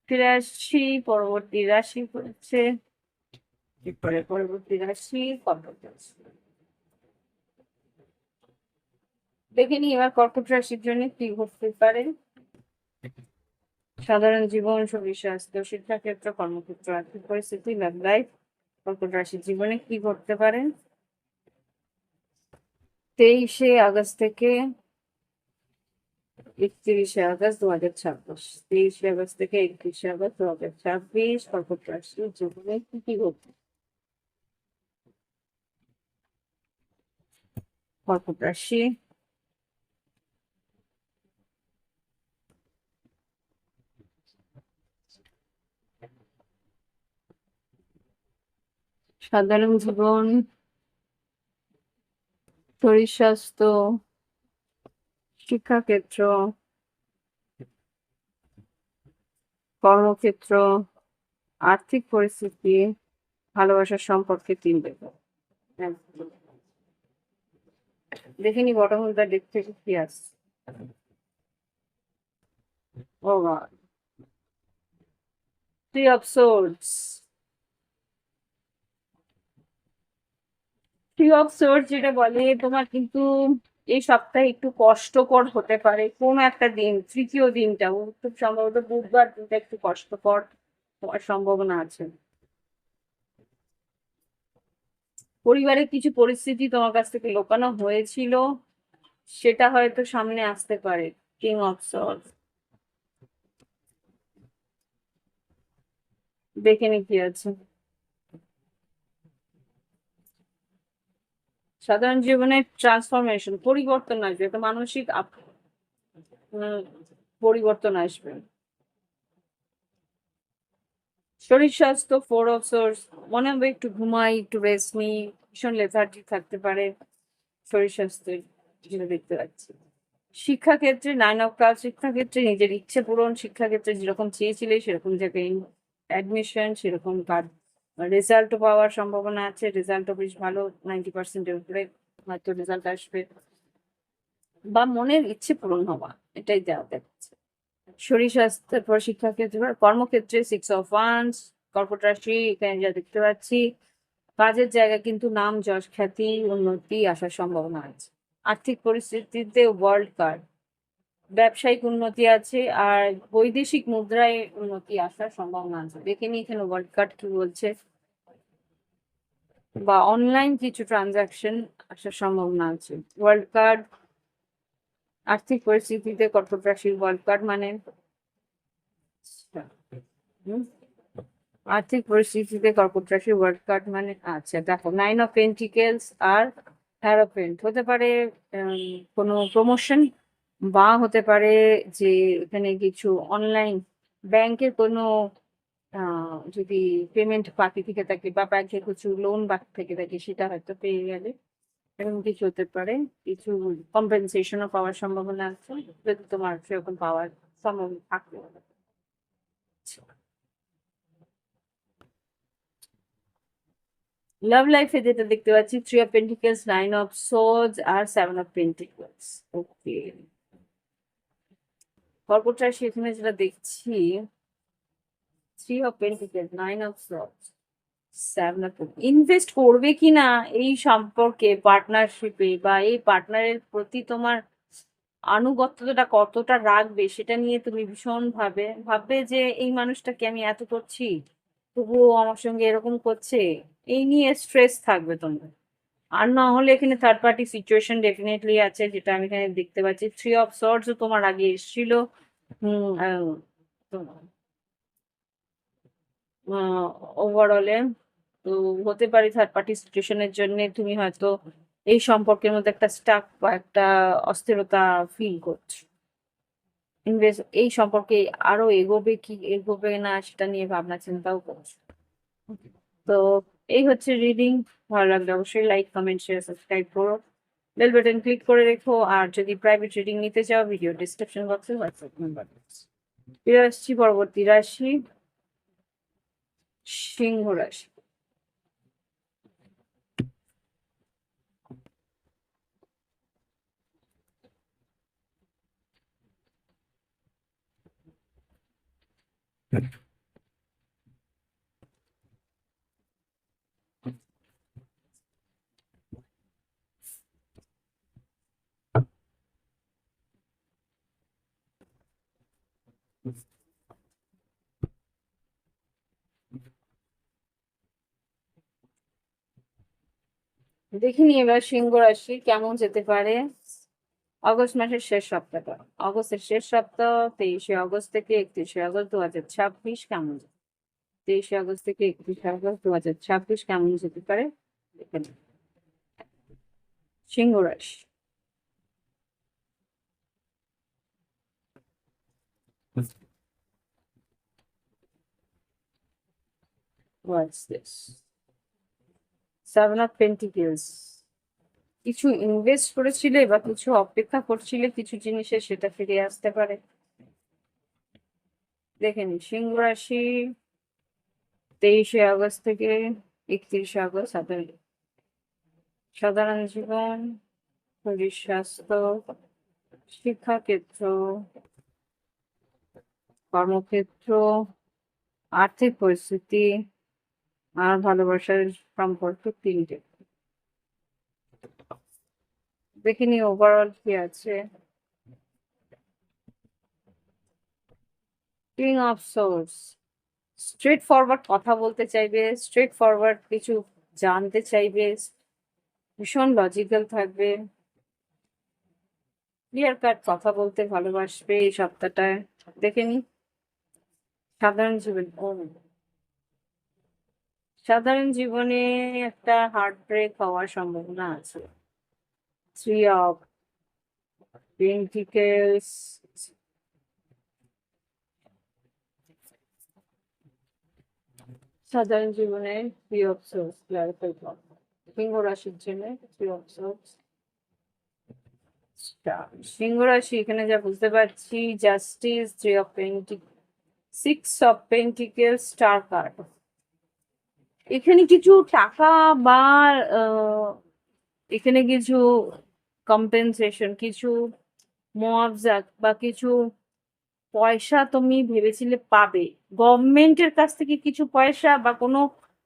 ফিরে আসছি পরবর্তী রাশি হচ্ছে, এরপরে পরবর্তী রাশি কর্কট রাশি। দেখে নি এবার কর্কট রাশির জন্য কি ঘটতে পারে। সাধারণ জীবন, শরীর স্বাস্থ্য, শিক্ষাক্ষেত্র, কর্মক্ষেত্র, আর্থিক পরিস্থিতি, লাভ লাইফ, কর্কট রাশির জীবনে কি ঘটতে পারে 23শে আগস্ট থেকে 31শে আগস্ট 2026। 23শে আগস্ট থেকে 31শে আগস্ট 2026 কর্কট রাশির জীবনে কি কি ঘটবে। কর্কট রাশি, সাধারণ জীবন, শরীর স্বাস্থ্য, শিক্ষাক্ষেত্র, কর্মক্ষেত্র, আর্থিক পরিস্থিতি, ভালোবাসার সম্পর্কে 3 লেখা। দেখিনি বটম অফ দ্য ডেক থেকে কি আসছে। ও বাবা, three of swords. Three of swords যেটা বলে তোমার কিন্তু এই সপ্তাহে একটু কষ্টকর হতে পারে কোনো একটা দিন, তৃতীয় দিনটা খুব সম্ভবত বুধবার দিনটা একটু কষ্টকর হওয়ার সম্ভাবনা আছে। পরিবারের কিছু পরিস্থিতি তোমার কাছ থেকে লুকানো হয়েছিল, সেটা হয়তো সামনে আসতে পারে। King of sorts. দেখে নি কি আছে। সাধারণ জীবনে ট্রান্সফরমেশন, পরিবর্তন আসবে, একটা মানসিক উম, পরিবর্তন আসবে। শরীর স্বাস্থ্য, ফোর অফ সোর্স, মনে হবে একটু ঘুমাই, একটু রেস্ট নিই, ভীষণ লেথার্জি থাকতে পারে শরীর স্বাস্থ্যের, যেটা দেখতে পাচ্ছি। শিক্ষাক্ষেত্রে নাইন অফ কাপ, শিক্ষাক্ষেত্রে নিজের ইচ্ছে পূরণ, শিক্ষাক্ষেত্রে যেরকম চেয়েছিলে সেরকম জায়গায় অ্যাডমিশন, সেরকম কাজ, রেজাল্টও পাওয়ার সম্ভাবনা আছে, রেজাল্টও বেশ ভালো, 90%-এর উপরে হয়তো রেজাল্ট আসবে, বা মনের ইচ্ছে পূরণ হওয়া, এটাই দেওয়া যাচ্ছে। শরীর স্বাস্থ্যের পর শিক্ষাক্ষেত্রে, কর্মক্ষেত্রে সিক্স অফ ওয়ান্স, কর্কট রাশি, এখানে যা দেখতে পাচ্ছি কাজের জায়গা কিন্তু নাম যশ খ্যাতি উন্নতি আসার সম্ভাবনা আছে। আর্থিক পরিস্থিতিতে ওয়ার্ল্ড কার্ড, ব্যবসায়িক উন্নতি আছে, আর বৈদেশিক মুদ্রায় উন্নতি আসার সম্ভাবনা আছে। দেখে নিই এখানে ওয়ার্ল্ড কার্ড কি বলছে, বা অনলাইন কিছু ট্রানজাকশন আসার সম্ভাবনা আছে। ওয়ার্ল্ড কার্ড, আর্থিক পরিস্থিতিতে কর্কট রাশির ওয়ার্ল্ড কার্ড মানে হুম, আর্থিক পরিস্থিতিতে কর্কট রাশির ওয়ার্ল্ড কার্ড মানে, আচ্ছা দেখো, নাইন অফ পেন্টিকেলস আর হ্যারোফেন্ট হতে পারে কোনো প্রমোশন, বা হতে পারে যে এখানে কিছু অনলাইন ব্যাংকের কোনো যদি পেমেন্ট বাকি থেকে থাকে, বা ব্যাংকের কিছু লোন বাকি থেকে থাকে, সেটা হয়তো পেয়ে গেলে এরকম কিছু হতে পারে। কিছু কম্পেনসেশনও পাওয়ার সম্ভাবনা আছে, যদি তোমার সেরকম পাওয়ার সম্ভাবনা থাকে। লাভ লাইফে যেটা দেখতে পাচ্ছি, three of pentacles, nine of swords আর সেভেন অফ পেন্টিকেলস। ওকে, কর্কট রাশি এখানে যেটা দেখছি, three of pentacles, nine of swords, seven of, invest করবে কি না এই সম্পর্কে, পার্টনারশিপে, বা এই পার্টনারের প্রতি তোমার আনুগত্যটা কতটা রাখবে, সেটা নিয়ে তুমি ভীষণ ভাববে যে এই মানুষটাকে আমি এত করছি, তবুও আমার সঙ্গে এরকম করছে, এই নিয়ে স্ট্রেস থাকবে তোমার। আর না হলে এখানে থার্ড পার্টি সিচুয়েশন ডেফিনেটলি আছে, যেটা আমি এখানে দেখতে পাচ্ছি। থ্রি অফ সর্টস তোমার আগে এসেছিল। ওভারঅলে তো হতে পারে থার্ড পার্টি সিচুয়েশনের জন্য তুমি হয়তো এই সম্পর্কের মধ্যে একটা স্টাক বা একটা অস্থিরতা ফিল করছো। ইনভেস্ট এই সম্পর্কে আরো এগোবে কি এগোবে না সেটা নিয়ে ভাবনা চিন্তাও করছো। তো এই হচ্ছে রিডিং। ভালো লাগলে অবশ্যই লাইক কমেন্ট শেয়ার সাবস্ক্রাইব করো, বেল বাটন ক্লিক করে রেখো। আর যদি প্রাইভেট রিডিং নিতে চাও, ভিডিও ডিসক্রিপশন বক্সে হোয়াটসঅ্যাপ নাম্বার আছে। ফিরে আসছি পরবর্তী রাশি, সিংহ রাশি। দেখিনি এবার সিংহ রাশি কেমন যেতে পারে অগস্ট মাসের শেষ সপ্তাহটা। অগস্টের শেষ সপ্তাহ 23শে আগস্ট থেকে 31শে আগস্ট 2026 কেমন যেতে, 23শে আগস্ট থেকে 31শে আগস্ট 2026 কেমন যেতে পারে এখানে সিংহ রাশি। What's this? Seven of pentacles, কিছু ইনভেস্ট করেছিলে বা কিছু অপেক্ষা করছিলে কিছু জিনিসে, সেটা ফিরে আসতে পারে। দেখে নি সিংহ রাশি 23শে আগস্ট থেকে 31শে আগস্ট, সাধারণ জীবন, শরীর স্বাস্থ্য, শিক্ষাক্ষেত্র, কর্মক্ষেত্র, আর্থিক পরিস্থিতি আর ভালোবাসার সম্পর্ক 3টে। দেখে নি ওভারঅল কি আছে। King of swords, straight forward কথা বলতে চাইবে, স্ট্রেট ফরওয়ার্ড কিছু জানতে চাইবে, ভীষণ লজিক্যাল থাকবে, ক্লিয়ার কাট কথা বলতে ভালোবাসবে এই সপ্তাহটায়। দেখে নি সাধারণ জীবন, সাধারণ জীবনে একটা হার্ট ব্রেক হওয়ার সম্ভাবনা আছে। 3 অফ পেন্টিকেলস, সাধারণ জীবনে 3 অফ সোর্স ক্লারিফাই করো। সিংহ রাশির জন্য 3 অফ সোর্স। সিংহ রাশি এখানে যা বুঝতে পারছি, justice, 3 of pentacles, 6 of pentacles, star card. এখানে কিছু টাকা বা এখানে কিছু কম্পেনসেশন, কিছু মুআবজা বা কিছু পয়সা তুমি ভেবেছিলে পাবে গভর্নমেন্টের কাছ থেকে, কিছু পয়সা বা কোনো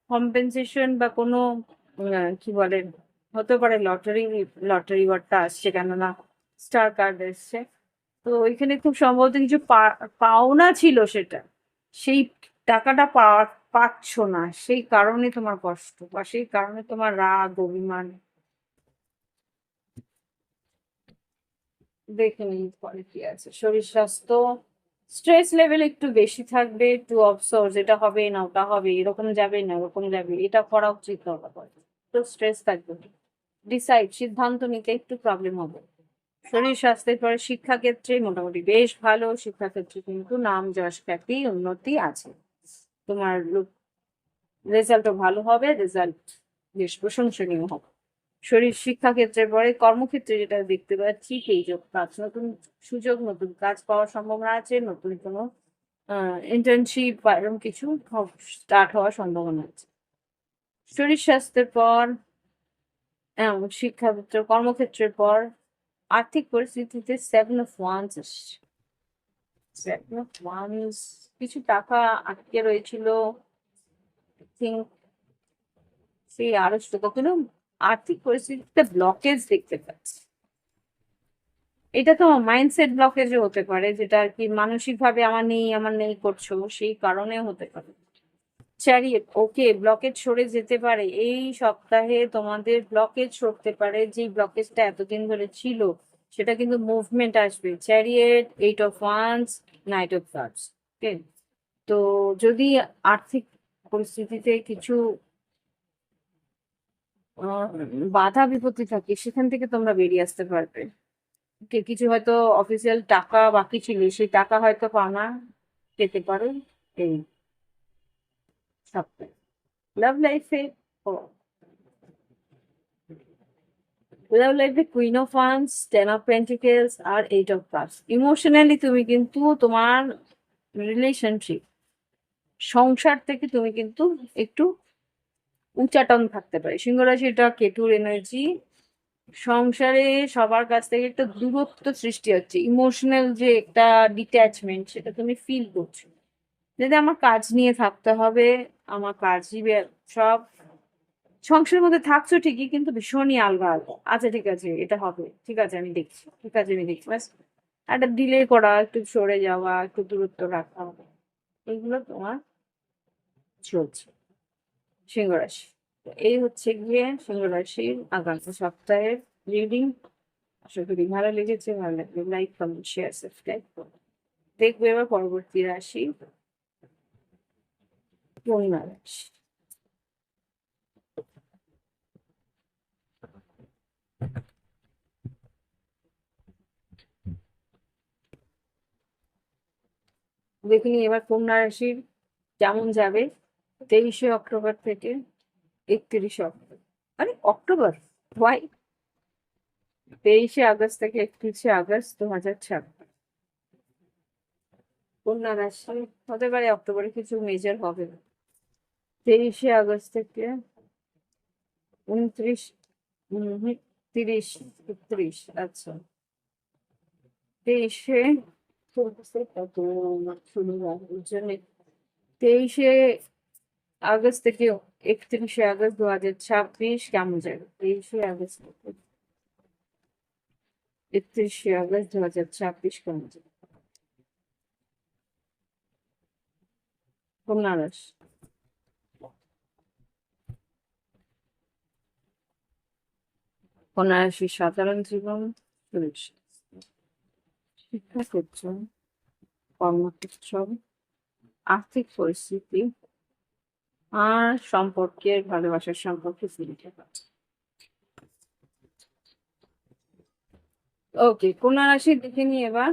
কম্পেনসেশন বা কোনো কি বলে, হতে পারে লটারি, লটারি ঘরটা আসছে কেননা স্টার কার্ড এসছে। তো এখানে খুব সম্ভবত কিছু পাওনা ছিল, সেটা সেই টাকাটা পাচ্ছ না, সেই কারণে তোমার কষ্ট বা সেই কারণে তোমার রাগ অভিমান। দেখে নিই পরে কি আছে। শরীর স্বাস্থ্য, স্ট্রেস লেভেল একটু বেশি থাকবে, টু অফ সোর্স, এটা হবে না ওটা হবে, এরকম যাবে না ওরকম যাবে, এটা করা উচিত না করে তো স্ট্রেস থাকবে। ডিসাইড, সিদ্ধান্ত নিতে একটু প্রবলেম হবে। শরীর স্বাস্থ্যের পরে শিক্ষাক্ষেত্রে মোটামুটি বেশ ভালো, শিক্ষাক্ষেত্রে কিন্তু নাম যশ খ্যাতি উন্নতি আছে। তোমার রেজাল্টও ভালো হবে, রেজাল্ট বেশ প্রশংসনীয় হবে। শরীর শিক্ষাক্ষেত্রের পরে কর্মক্ষেত্রে যেটা দেখতে পাচ্ছি, সেই যোগ কাজ, নতুন সুযোগ, নতুন কাজ পাওয়ার সম্ভাবনা আছে, নতুন কোনো ইন্টার্নশিপ বা এরকম কিছু স্টার্ট হওয়ার সম্ভাবনা আছে। শরীর স্বাস্থ্যের পর শিক্ষাক্ষেত্র কর্মক্ষেত্রের পর আর্থিক পরিস্থিতিতে 7 অফ ওয়ান্স আসছে। 7 অফ ওয়ান্স, কিছু টাকা আটকে রয়েছিল, থিঙ্ক সেই আড়ষ্ট কখনো আর্থিক পরিস্থিতিতে ব্লকেজ দেখতে পাচ্ছি। এটা তো মাইন্ডসেট ব্লকেজও হতে পারে, যেটা আর কি মানসিক ভাবে আমার নেই করছো, সেই কারণে হতে পারে। চ্যারিয়েট, ওকে, ব্লকেজ সরে যেতে পারে এই সপ্তাহে, তোমাদের ব্লকেজ সরতে পারে, যে ব্লকেজটা এতদিন ধরে ছিল সেটা কিন্তু মুভমেন্ট আসবে। Chariot, 8 of wands, knight of cups. Okay, তো যদি আর্থিক পরিস্থিতিতে কিছু বাধা বিপত্তি থাকে, সেখান থেকে তোমরা বেরিয়ে আসতে পারবে। কিছু হয়তো অফিসিয়াল টাকা বাকি ছিল, সেই টাকা হয়তো পাওনা পেতে পারো এই সপ্তাহে। লাভ লাইফে, লাভ লাইফে queen of wands, 10 of pentacles আর 8 অফ কাপস। ইমোশনালি তুমি কিন্তু তোমার রিলেশনশিপ, সংসার থেকে তুমি কিন্তু একটু উচ্চাটন থাকতে পারে। সিংহ রাশি, এটা কেতুর এনার্জি। সংসারে সবার কাছ থেকে একটা দূরত্ব সৃষ্টি হচ্ছে, ইমোশনাল যে একটা ডিট্যাচমেন্ট সেটা তুমি ফিল করছো। যদি আমার কাজ নিয়ে থাকতে হবে, আমার কাজই সব, সংসারের মধ্যে থাকছো ঠিকই কিন্তু ভীষণই আলগা আলগা। আচ্ছা ঠিক আছে, এটা হবে, ঠিক আছে আমি দেখছি, ঠিক আছে আমি দেখছি, ব্যাস একটা ডিলে করা, একটু সরে যাওয়া, একটু দূরত্ব রাখা, এগুলো তোমার চলছে সিংহ রাশি। তো এই হচ্ছে গিয়ে সিংহ রাশির আগামী সপ্তাহের রিডিং। আশা করি ভালো লেগেছে, ভালো লাগলে লাইক কমেন্ট শেয়ার সাবস্ক্রাইব করো। দেখবো এবার পরবর্তী রাশি কন্যা রাশি। দেখিনি এবার কন্যা রাশির কেমন যাবে 23শে অক্টোবর থেকে 31শে অক্টোবর, মানে অক্টোবর, ওয়াই, 23শে আগস্ট থেকে 31শে আগস্ট 2026। কন্যা রাশি হতে পারে অক্টোবরে কিছু মেজর হবে না। 23শে আগস্ট থেকে 29, 30, 31, আচ্ছা 23শে, কত শনিবার, ওর জন্য 23শে আগস্ট থেকে 31শে আগস্ট 2026 কেমন যাবে? 23শে আগস্ট থেকে 31শে আগস্ট 2026 কেমন যাবে? কন্যা রাশি। কন্যা রাশি সাধারণ জীবন, শিক্ষাক্ষেত্র, কর্মক্ষেত্র, আর্থিক পরিস্থিতি আর সম্পর্কের, ভালোবাসার সম্পর্কে ফিরে। ওকে, কন্যা রাশি দেখে নিই এবার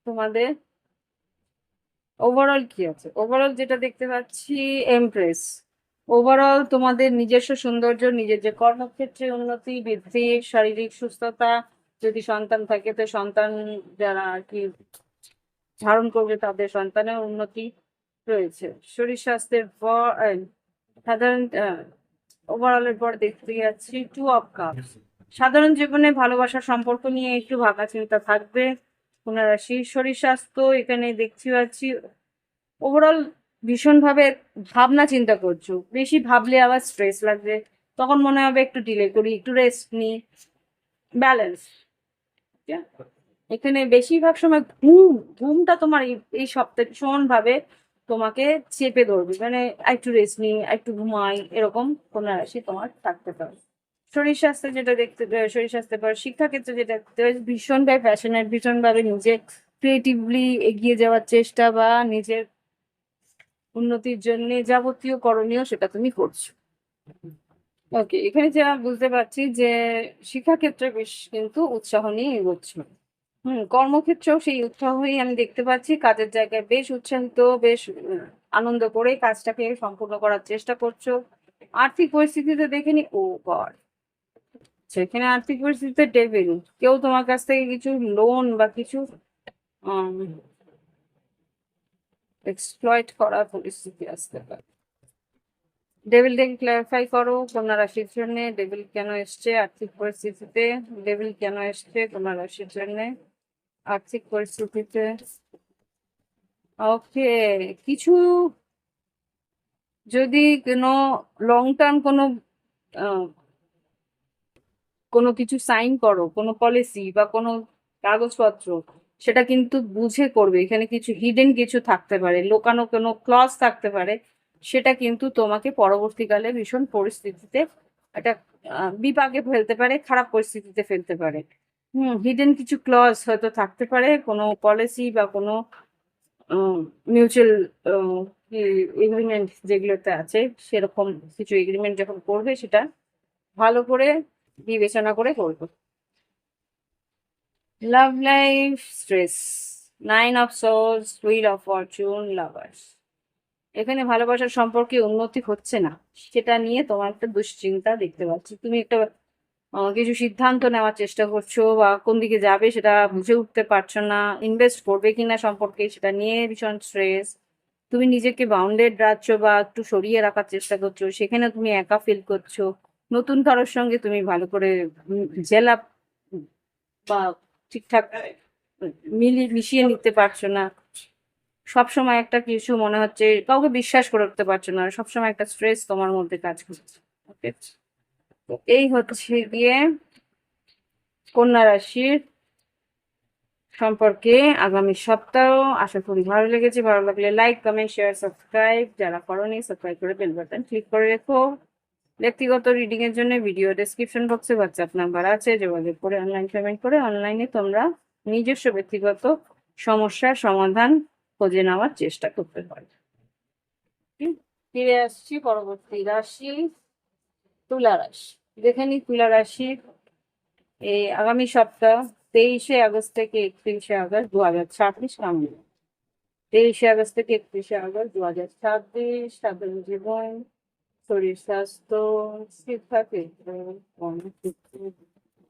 তোমাদের ওভারঅল কি আছে। ওভারঅল যেটা দেখতে পাচ্ছি, এমপ্রেস। ওভারঅল তোমাদের নিজস্ব সৌন্দর্য, নিজের যে কর্মক্ষেত্রে উন্নতি বৃদ্ধি, শারীরিক সুস্থতা, যদি সন্তান থাকে তো সন্তান যারা আর কি ধারণ করবে তাদের সন্তানের উন্নতি রয়েছে। শরীর স্বাস্থ্যের পর সাধারণ ওভারঅলের পর দেখতে যাচ্ছি 2 অফ কাপস। সাধারণ জীবনে ভালোবাসার সম্পর্ক নিয়ে একটু ভাবনা চিন্তা থাকবে। কন্যা রাশি শরীর স্বাস্থ্য এখানে দেখতে পাচ্ছি ওভারঅল ভীষণভাবে ভাবনা চিন্তা করছো, বেশি ভাবলে আবার স্ট্রেস লাগবে, তখন মনে হবে একটু ডিলে করি, একটু রেস্ট নিই। ব্যালেন্স এখানে বেশিরভাগ সময় ঘুমটা তোমার এই সপ্তাহে ভীষণ ভাবে তোমাকে চেপে ধরবে, মানে একটু রেস্ট নিই, একটু ঘুমাই, এরকম কোনো রাশি তোমার থাকতে পারে। শরীর স্বাস্থ্য যেটা দেখতে, শরীর স্বাস্থ্যের পর শিক্ষাক্ষেত্রে যেটা দেখতে পাই, ভীষণভাবে প্যাশনেট, ভীষণভাবে নিজে ক্রিয়েটিভলি এগিয়ে যাওয়ার চেষ্টা বা নিজের উন্নতির জন্য যাবতীয় করণীয় সেটা তুমি করছো। ওকে, এখানে যা বুঝতে পারছি যে শিক্ষাক্ষেত্রে বেশ কিন্তু উৎসাহ নিয়ে এগোচ্ছ। কর্মক্ষেত্রেও সেই উৎসাহই আমি দেখতে পাচ্ছি। কাজের জায়গায় বেশ উৎসাহিত, বেশ আনন্দ করে কাজটাকে সম্পূর্ণ করার চেষ্টা করছো। আর্থিক পরিস্থিতিতে দেখে নি, ও গড, সেখানে আর্থিক পরিস্থিতিতে ডেভিল, কেউ তোমার কাছ থেকে কিছু লোন বা কিছু এক্সপ্লয়েট করার পরিস্থিতি আসতে পারে। ডেভিলটাকে ক্লারিফাই করো কন্যা রাশির জন্য। ডেভিল কেন এসছে আর্থিক পরিস্থিতিতে? ডেভিল কেন এসছে কন্যা রাশির জন্য আর্থিক পরিস্থিতিতে? ওকে, কিছু যদি কোনো লং টার্ম আহ, কোনো কিছু সাইন করো, কোনো পলিসি বা কোনো কাগজপত্র, সেটা কিন্তু বুঝে করবে। এখানে কিছু হিডেন কিছু থাকতে পারে, লোকানো কোনো ক্লজ থাকতে পারে, সেটা কিন্তু তোমাকে পরবর্তীকালে ভীষণ পরিস্থিতিতে একটা বিপাকে ফেলতে পারে, খারাপ পরিস্থিতিতে ফেলতে পারে। হিডেন কিছু ক্লজ হয়তো থাকতে পারে কোনো পলিসি বা কোনো মিউচুয়াল এগ্রিমেন্ট যেগুলোতে আছে, সেরকম কিছু এগ্রিমেন্ট যখন করবে সেটা ভালো করে বিবেচনা করে করবে। Love life stress, 9 of swords, wheel of Fortune, lovers. এখানে ভালোবাসার সম্পর্কে উন্নতি হচ্ছে না, সেটা নিয়ে তোমার একটা দুশ্চিন্তা দেখতে পাচ্ছি। তুমি একটা কিছু সিদ্ধান্ত নেওয়ার চেষ্টা করছো বা কোন দিকে যাবে সেটা বুঝে উঠতে পারছো না, ইনভেস্ট করবে কিনা সম্পর্কে সেটা নিয়ে ভীষণ স্ট্রেস। তুমি নিজেকে বাউন্ডেড রাখছো বা একটু সরিয়ে রাখার চেষ্টা করছো, সেখানে তুমি একা ফিল করছো। নতুন কারোর সঙ্গে তুমি ভালো করে জেলা বা ঠিকঠাক মিশিয়ে নিতে পারছো না। সবসময় একটা কিছু মনে হচ্ছে, কাউকে বিশ্বাস করে উঠতে পারছো না, সবসময় একটা স্ট্রেস তোমার মধ্যে কাজ করছে। ওকে, তো এই হচ্ছে গিয়ে কন্যা রাশির সম্পর্কে আগামী সপ্তাহ। আশা করি ভালো লেগেছে। ভালো লাগলে লাইক, কমেন্ট, শেয়ার, সাবস্ক্রাইব, যারা করোনি সাবস্ক্রাইব করে বেল বাটন ক্লিক করে রেখো। ব্যক্তিগত রিডিং এর জন্য ভিডিও ডেসক্রিপশন বক্সে হোয়াটসঅ্যাপ নাম্বার আছে, যোগাযোগ করে অনলাইন পেমেন্ট করে অনলাইনে তোমরা নিজস্ব ব্যক্তিগত সমস্যার সমাধান খুঁজে নেওয়ার চেষ্টা করতে পারো। ফিরে আসছি পরবর্তী রাশি, তুলা রাশি। দেখে নি তুলা রাশির এই আগামী সপ্তাহ 23শে আগস্ট থেকে 31শে আগস্ট 2026 কেমন। 23শে আগস্ট থেকে 31শে আগস্ট 2026 সাধারণ জীবন, শরীর স্বাস্থ্য, শিক্ষাক্ষেত্র, কর্মক্ষেত্র,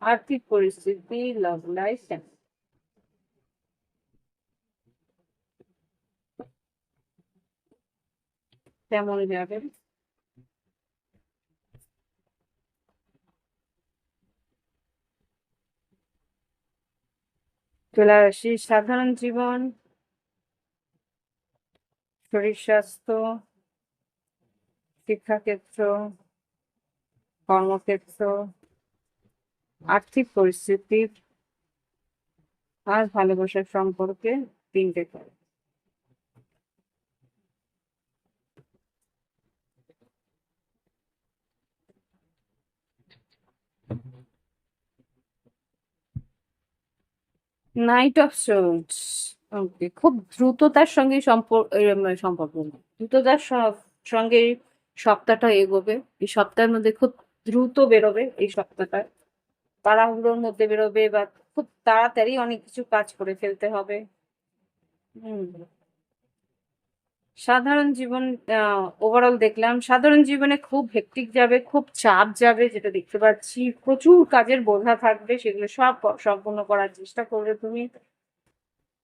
আর্থিক পরিস্থিতি, লাভ লাইফ কেমন যাবে। তুলা রাশি সাধারণ জীবন, শরীর স্বাস্থ্য, শিক্ষাক্ষেত্র, কর্মক্ষেত্র, আর্থিক পরিস্থিতি আর ভালোবাসার সম্পর্কে 3টে card. Knight of swords. Okay, খুব দ্রুততার সঙ্গে সম্পর্ক না। দ্রুততার সঙ্গে সপ্তাহটা এগোবে। এই সপ্তাহের মধ্যে খুব দ্রুত বেরোবে এই সপ্তাহটা। তাড়াহুড়োর মধ্যে বেরোবে বা খুব তাড়াতাড়ি অনেক কিছু কাজ করে ফেলতে হবে। হুম। সাধারণ জীবন ওভারঅল দেখলাম সাধারণ জীবনে খুব হেক্টিক যাবে, খুব চাপ যাবে যেটা দেখতে পাচ্ছি। প্রচুর কাজের বোঝা থাকবে, সেগুলো সব সম্পূর্ণ করার চেষ্টা করবে তুমি।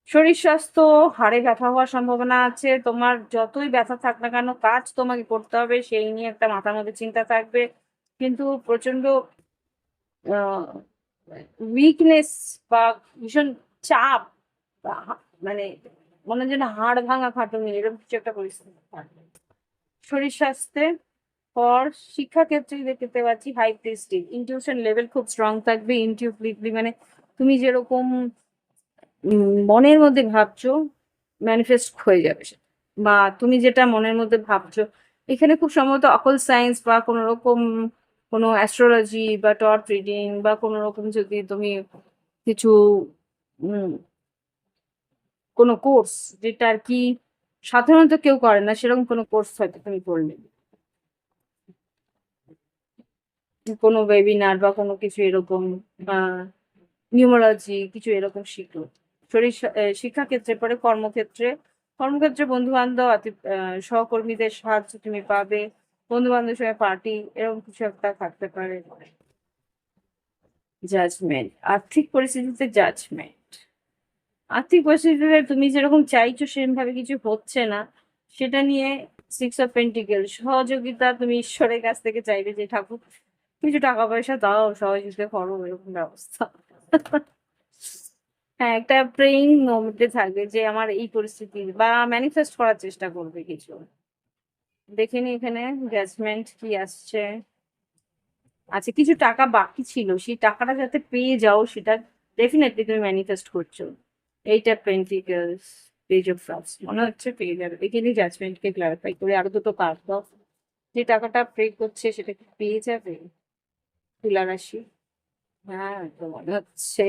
শরীর স্বাস্থ্য, হাড়ে ব্যথা হওয়ার সম্ভাবনা আছে। তোমার যতই ব্যথা থাক না কেন কাজ তোমাকে করতে হবে, সেই নিয়ে একটা মাথার মধ্যে চিন্তা থাকবে। কিন্তু প্রচন্ড উইকনেস বা ভীষণ চাপ বা মানে মনে হয় যেন হাড় ভাঙা খাটুনি, এরকম কিছু একটা পরিস্থিতি থাকবে। শরীর স্বাস্থ্যে পর শিক্ষাক্ষেত্রে দেখতে পাচ্ছি হাই প্রেস্টিজ, ইনটিউশন লেভেল খুব স্ট্রং থাকবে। ইনটিউটিভলি মানে তুমি যেরকম মনের মধ্যে ভাবছো ম্যানিফেস্ট হয়ে যাবে সেটা। বা তুমি যেটা মনের মধ্যে ভাবছো, এখানে খুব সম্ভবত অকল সায়েন্স বা কোনো রকম কোনো অ্যাস্ট্রোলজি বা টর্চ রিডিং বা কোনো রকম যদি তুমি কিছু উম, কোনো কোর্স যেটা আর কি সাধারণত কেউ করে না, সেরকম কোনো কোর্স হয়তো তুমি করলে, কোনো ওয়েবিনার বা কোনো কিছু এরকম নিউমারোলজি কিছু এরকম শিখলো। শিক্ষাক্ষেত্রে পরে কর্মক্ষেত্রে, কর্মক্ষেত্রে বন্ধু বান্ধব সহকর্মীদের সাহায্য তুমি পাবে। বন্ধু বান্ধবের সঙ্গে পার্টি এরকম কিছু একটা থাকতে পারে। জাজমেন্ট, আর্থিক পরিস্থিতিতে জাজমেন্ট। আর্থিক পরিস্থিতিতে তুমি যেরকম চাইছো সেরকম ভাবে কিছু হচ্ছে না, সেটা নিয়ে 6 অফ পেন্টিকেল, সহযোগিতা তুমি ঈশ্বরের কাছ থেকে চাইবে যে ঠাকুর কিছু টাকা পয়সা দাও, সহযোগিতা করো, এরকম ব্যবস্থা। হ্যাঁ, একটা প্রেইং মোমেন্টে থাকবে যে আমার এই পরিস্থিতি বা ম্যানিফেস্ট করার চেষ্টা করবে কিছু। দেখিনি এখানে জাজমেন্ট কি আসছে। আচ্ছা, কিছু টাকা বাকি ছিল, সেই টাকাটা যাতে পেয়ে যাও সেটা ডেফিনেটলি তুমি ম্যানিফেস্ট করছো। এইটা পেন্টিকলস, পেজ অফ কাপস, মনে হচ্ছে পেয়ে যাবে। এখানে জাজমেন্টকে ক্লারিফাই করে আরো দুটো কার্ড দাও। যে টাকাটা প্রে করছে সেটা কি পেয়ে যাবে তুলা রাশি? হ্যাঁ, তো মনে হচ্ছে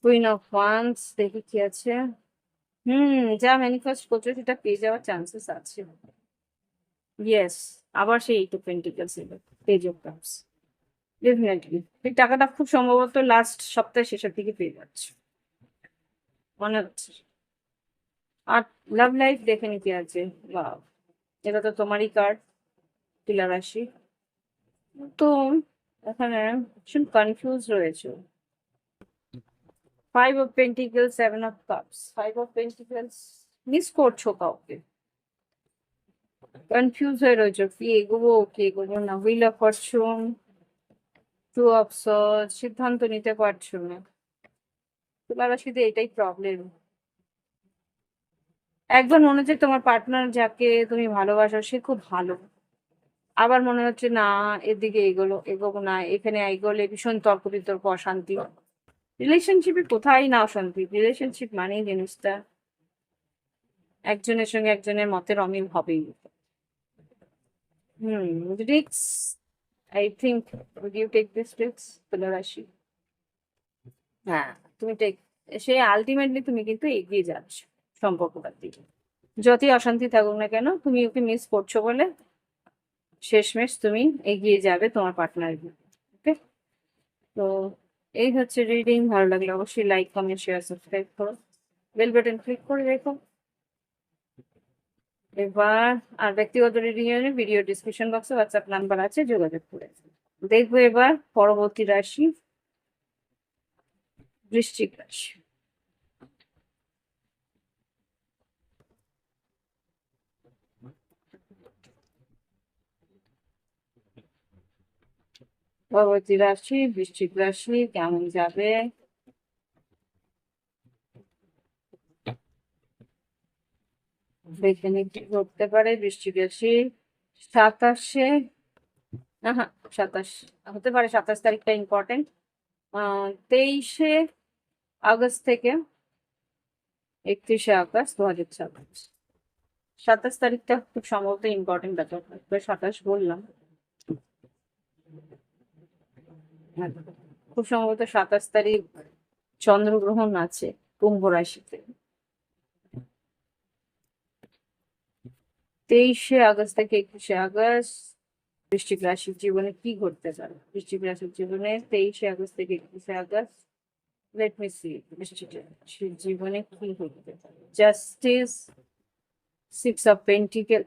কুইন অফ ওয়ান্স। দেখি কি আছে। যা ম্যানিফেস্ট করছো সেটা পেয়ে যাওয়ার চান্সেস আছে। ইয়েস, আবার সেই এইট অফ পেন্টিকলস এলো, পেজ অফ কাপস। ডেফিনেটলি এই টাকাটা খুব সম্ভবত লাস্ট সপ্তাহে শেষের দিকে পেয়ে যাচ্ছে মনে হচ্ছে। আর লাভ লাইফ দেখে নিতে আছে। বা এটা তো তোমারই কার্ড, তুলা রাশি। তো এখানে ভীষণ কনফিউজ রয়েছে। 5 of pentacles, 7 of cups. 5 of pentacles miss করছো কাউকে, কনফিউজ হয়ে রয়েছে কি এগোবো কি এগোবো না। Wheel of Fortune, 2 of swords, সিদ্ধান্ত নিতে পারছো না। তুলা রাশিতে এটাই প্রবলেম। একবার মনে হচ্ছে তোমার পার্টনার যাকে তুমি ভালোবাসো সে খুব ভালো, আবার মনে হচ্ছে না এদিকে এগোবো না, এখানে এগোলে ভীষণ তর্ক বিতর্ক অশান্তি। রিলেশনশিপে কোথায় না অশান্তি, রিলেশনশিপ মানেই জিনিসটা একজনের সঙ্গে একজনের মতের অমিল হবেই। রিক্স, I think would you take this রিক্স তুলা রাশি? হ্যাঁ, তুমি টেক। সে আলটিমেটলি তুমি কিন্তু এগিয়ে যাচ্ছ সম্পর্কটার দিকে। যতই অশান্তি থাকুক না কেন তুমি ওকে মিস করছো বলে শেষমেশ তুমি এগিয়ে যাবে তোমার পার্টনার। ওকে, তো এই হচ্ছে রিডিং। ভালো লাগলে অবশ্যই লাইক কমেন্ট শেয়ার সাবস্ক্রাইব করো, বেল বাটন ক্লিক করে রেখো। এবার আর ব্যক্তিগত রিডিং এর ভিডিও ডিসক্রিপশন বক্সে হোয়াটসঅ্যাপ নাম্বার আছে, যোগাযোগ করে দেখবো। এবার পরবর্তী রাশি বৃশ্চিক রাশি। পরবর্তী রাশি বৃশ্চিক রাশি কেমন যাবে? এখানে কি ঘটতে পারে? বৃশ্চিক রাশি 27-এ, না হ্যাঁ 27 হতে পারে, 27 তারিখটা ইম্পর্টেন্ট। 23শে আগস্ট থেকে 31শে আগস্ট 2026, 27 তারিখটা খুব সম্ভবত ইম্পর্টেন্ট ব্যাপার থাকবে। 27 বললাম, হ্যাঁ, খুব সম্ভবত 27 তারিখ চন্দ্রগ্রহণ আছে কুম্ভ রাশিতে। 23শে আগস্ট থেকে 31শে আগস্ট বৃশ্চিক রাশির জীবনে কি ঘটতে পারে? বৃশ্চিক রাশির জীবনে 23শে আগস্ট থেকে 31শে আগস্ট, লেট মি সি, বৃশ্চিক রাশির জীবনে কি ঘটতে পারে? Justice, 6 of pentacle,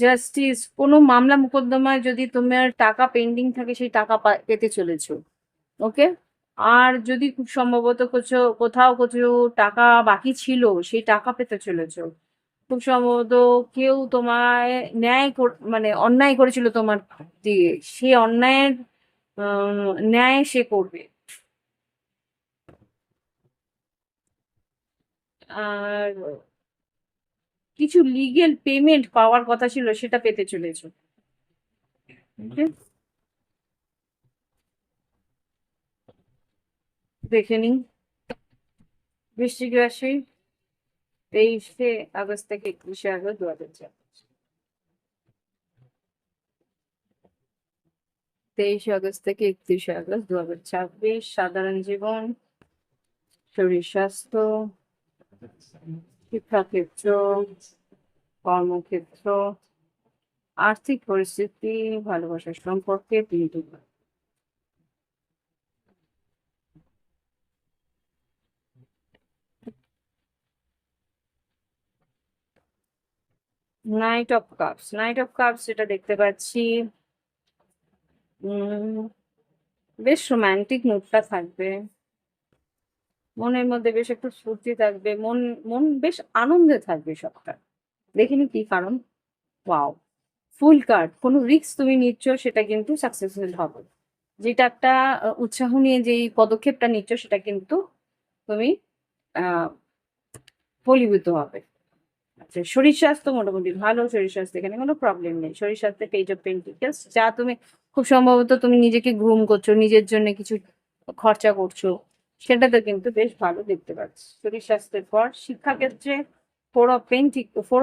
justice. কোনো মামলা মোকদ্দমায় যদি তোমার টাকা পেন্ডিং থাকে, সেই টাকা পেতে চলেছো। ওকে। আর যদি খুব সম্ভবত কোথাও কিছু টাকা বাকি ছিল, সেই টাকা পেতে চলেছো। খুব সম্ভবত কেউ তোমায় মানে অন্যায় করেছিল তোমার দিয়ে, সে অন্যায়ের ন্যায় সে করবে। আর কিছু লিগেল পেমেন্ট পাওয়ার কথা ছিল, সেটা পেতে চলেছো। ওকে, দেখে নিন বৃশ্চিক রাশি 23শে আগস্ট থেকে 31শে আগস্ট 2004, 23শে আগস্ট থেকে 31শে আগস্ট 2026। সাধারণ জীবন, শরীর স্বাস্থ্য, শিক্ষাক্ষেত্র, কর্মক্ষেত্র, আর্থিক পরিস্থিতি, ভালোবাসার সম্পর্কে 3টি। নাইট অফ কাপস যেটা দেখতে পাচ্ছি, উম বেশ রোমান্টিক মুডটা থাকবে, মনের মধ্যে বেশ একটু স্ফূর্তি থাকবে, মন মন বেশ আনন্দে থাকবে সবটা। দেখিনি কি কারণ। Wow, fool card. কোনো রিস্ক তুমি নিচ্ছ, সেটা কিন্তু সাকসেসফুল হবে। যেটা একটা উৎসাহ নিয়ে যেই পদক্ষেপটা নিচ্ছ, সেটা কিন্তু তুমি আহ ফলীভূত হবে। আচ্ছা, শরীর স্বাস্থ্য মোটামুটি ভালো। শরীর স্বাস্থ্য এখানে কোনো প্রবলেম নেই। শরীর স্বাস্থ্যে পেজ অফ পেন্টিকেলস, যা তুমি খুব সম্ভবত তুমি নিজেকে গ্রুম করছো, নিজের জন্য কিছু খরচা করছো, সেটাতে কিন্তু বেশ ভালো দেখতে পাচ্ছি। শরীর স্বাস্থ্যের পর শিক্ষাক্ষেত্রে 4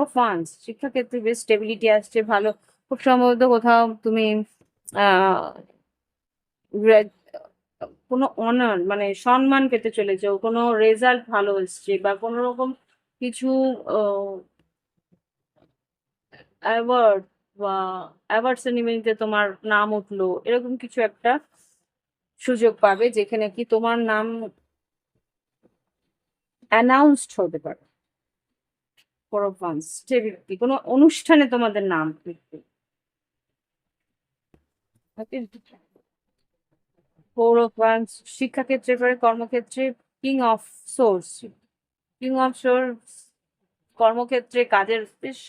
অফ ওয়ান্স, শিক্ষাক্ষেত্রে বেশ স্টেবিলিটি আসছে, ভালো। খুব সম্ভবত কোথাও তুমি আহ কোনো অনার মানে সম্মান পেতে চলেছো, কোনো রেজাল্ট ভালো এসছে, বা কোনো রকম কিছু অ্যাওয়ার্ড বা অ্যাওয়ার্ড সেরিমনিতে তোমার নাম উঠলো, এরকম কিছু একটা সুযোগ পাবে, যেখানে কি তোমার নাম অ্যানাউন্সড হতে পারে। ফোর অফ ওয়ান্স, কোনো অনুষ্ঠানে তোমাদের নাম উঠবে। 4 অফ ওয়ান্স শিক্ষাক্ষেত্রে পরে, কর্মক্ষেত্রে king of swords, king of swords, কর্মক্ষেত্রে কাজের বেশ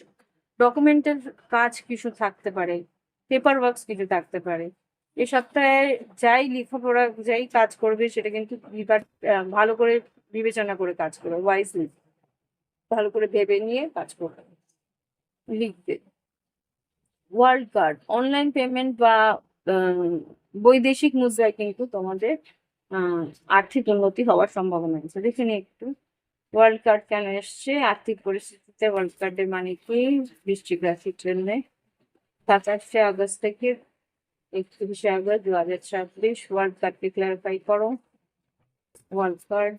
ডকুমেন্টের কাজ কিছু থাকতে পারে, পেপার ওয়ার্কস কিছু থাকতে পারে। এ সপ্তাহে যাই লেখাপড়া, যাই কাজ করবে, সেটা কিন্তু ভালো করে বিবেচনা করে কাজ করবে, ওয়াইজলি, ভালো করে ভেবে নিয়ে কাজ করবে, লিখবে। ওয়ার্ল্ড কার্ড, অনলাইন পেমেন্ট বা আহ, বৈদেশিক মুদ্রায় কিন্তু তোমাদের আহ, আর্থিক উন্নতি হওয়ার সম্ভাবনা আছে। দেখে নিই একটু ওয়ার্ল্ড কার্ড কেন এসছে। আর্থিক পরিস্থিতিতে ওয়ার্ল্ড কার্ডের মানে কি? বৃশ্চিক রাশির জন্য 27শে আগস্ট থেকে 31শে আগস্ট 2026, ওয়ার্ল্ড কার্ডকে ক্লারিফাই করো। ওয়ার্ল্ড কার্ড,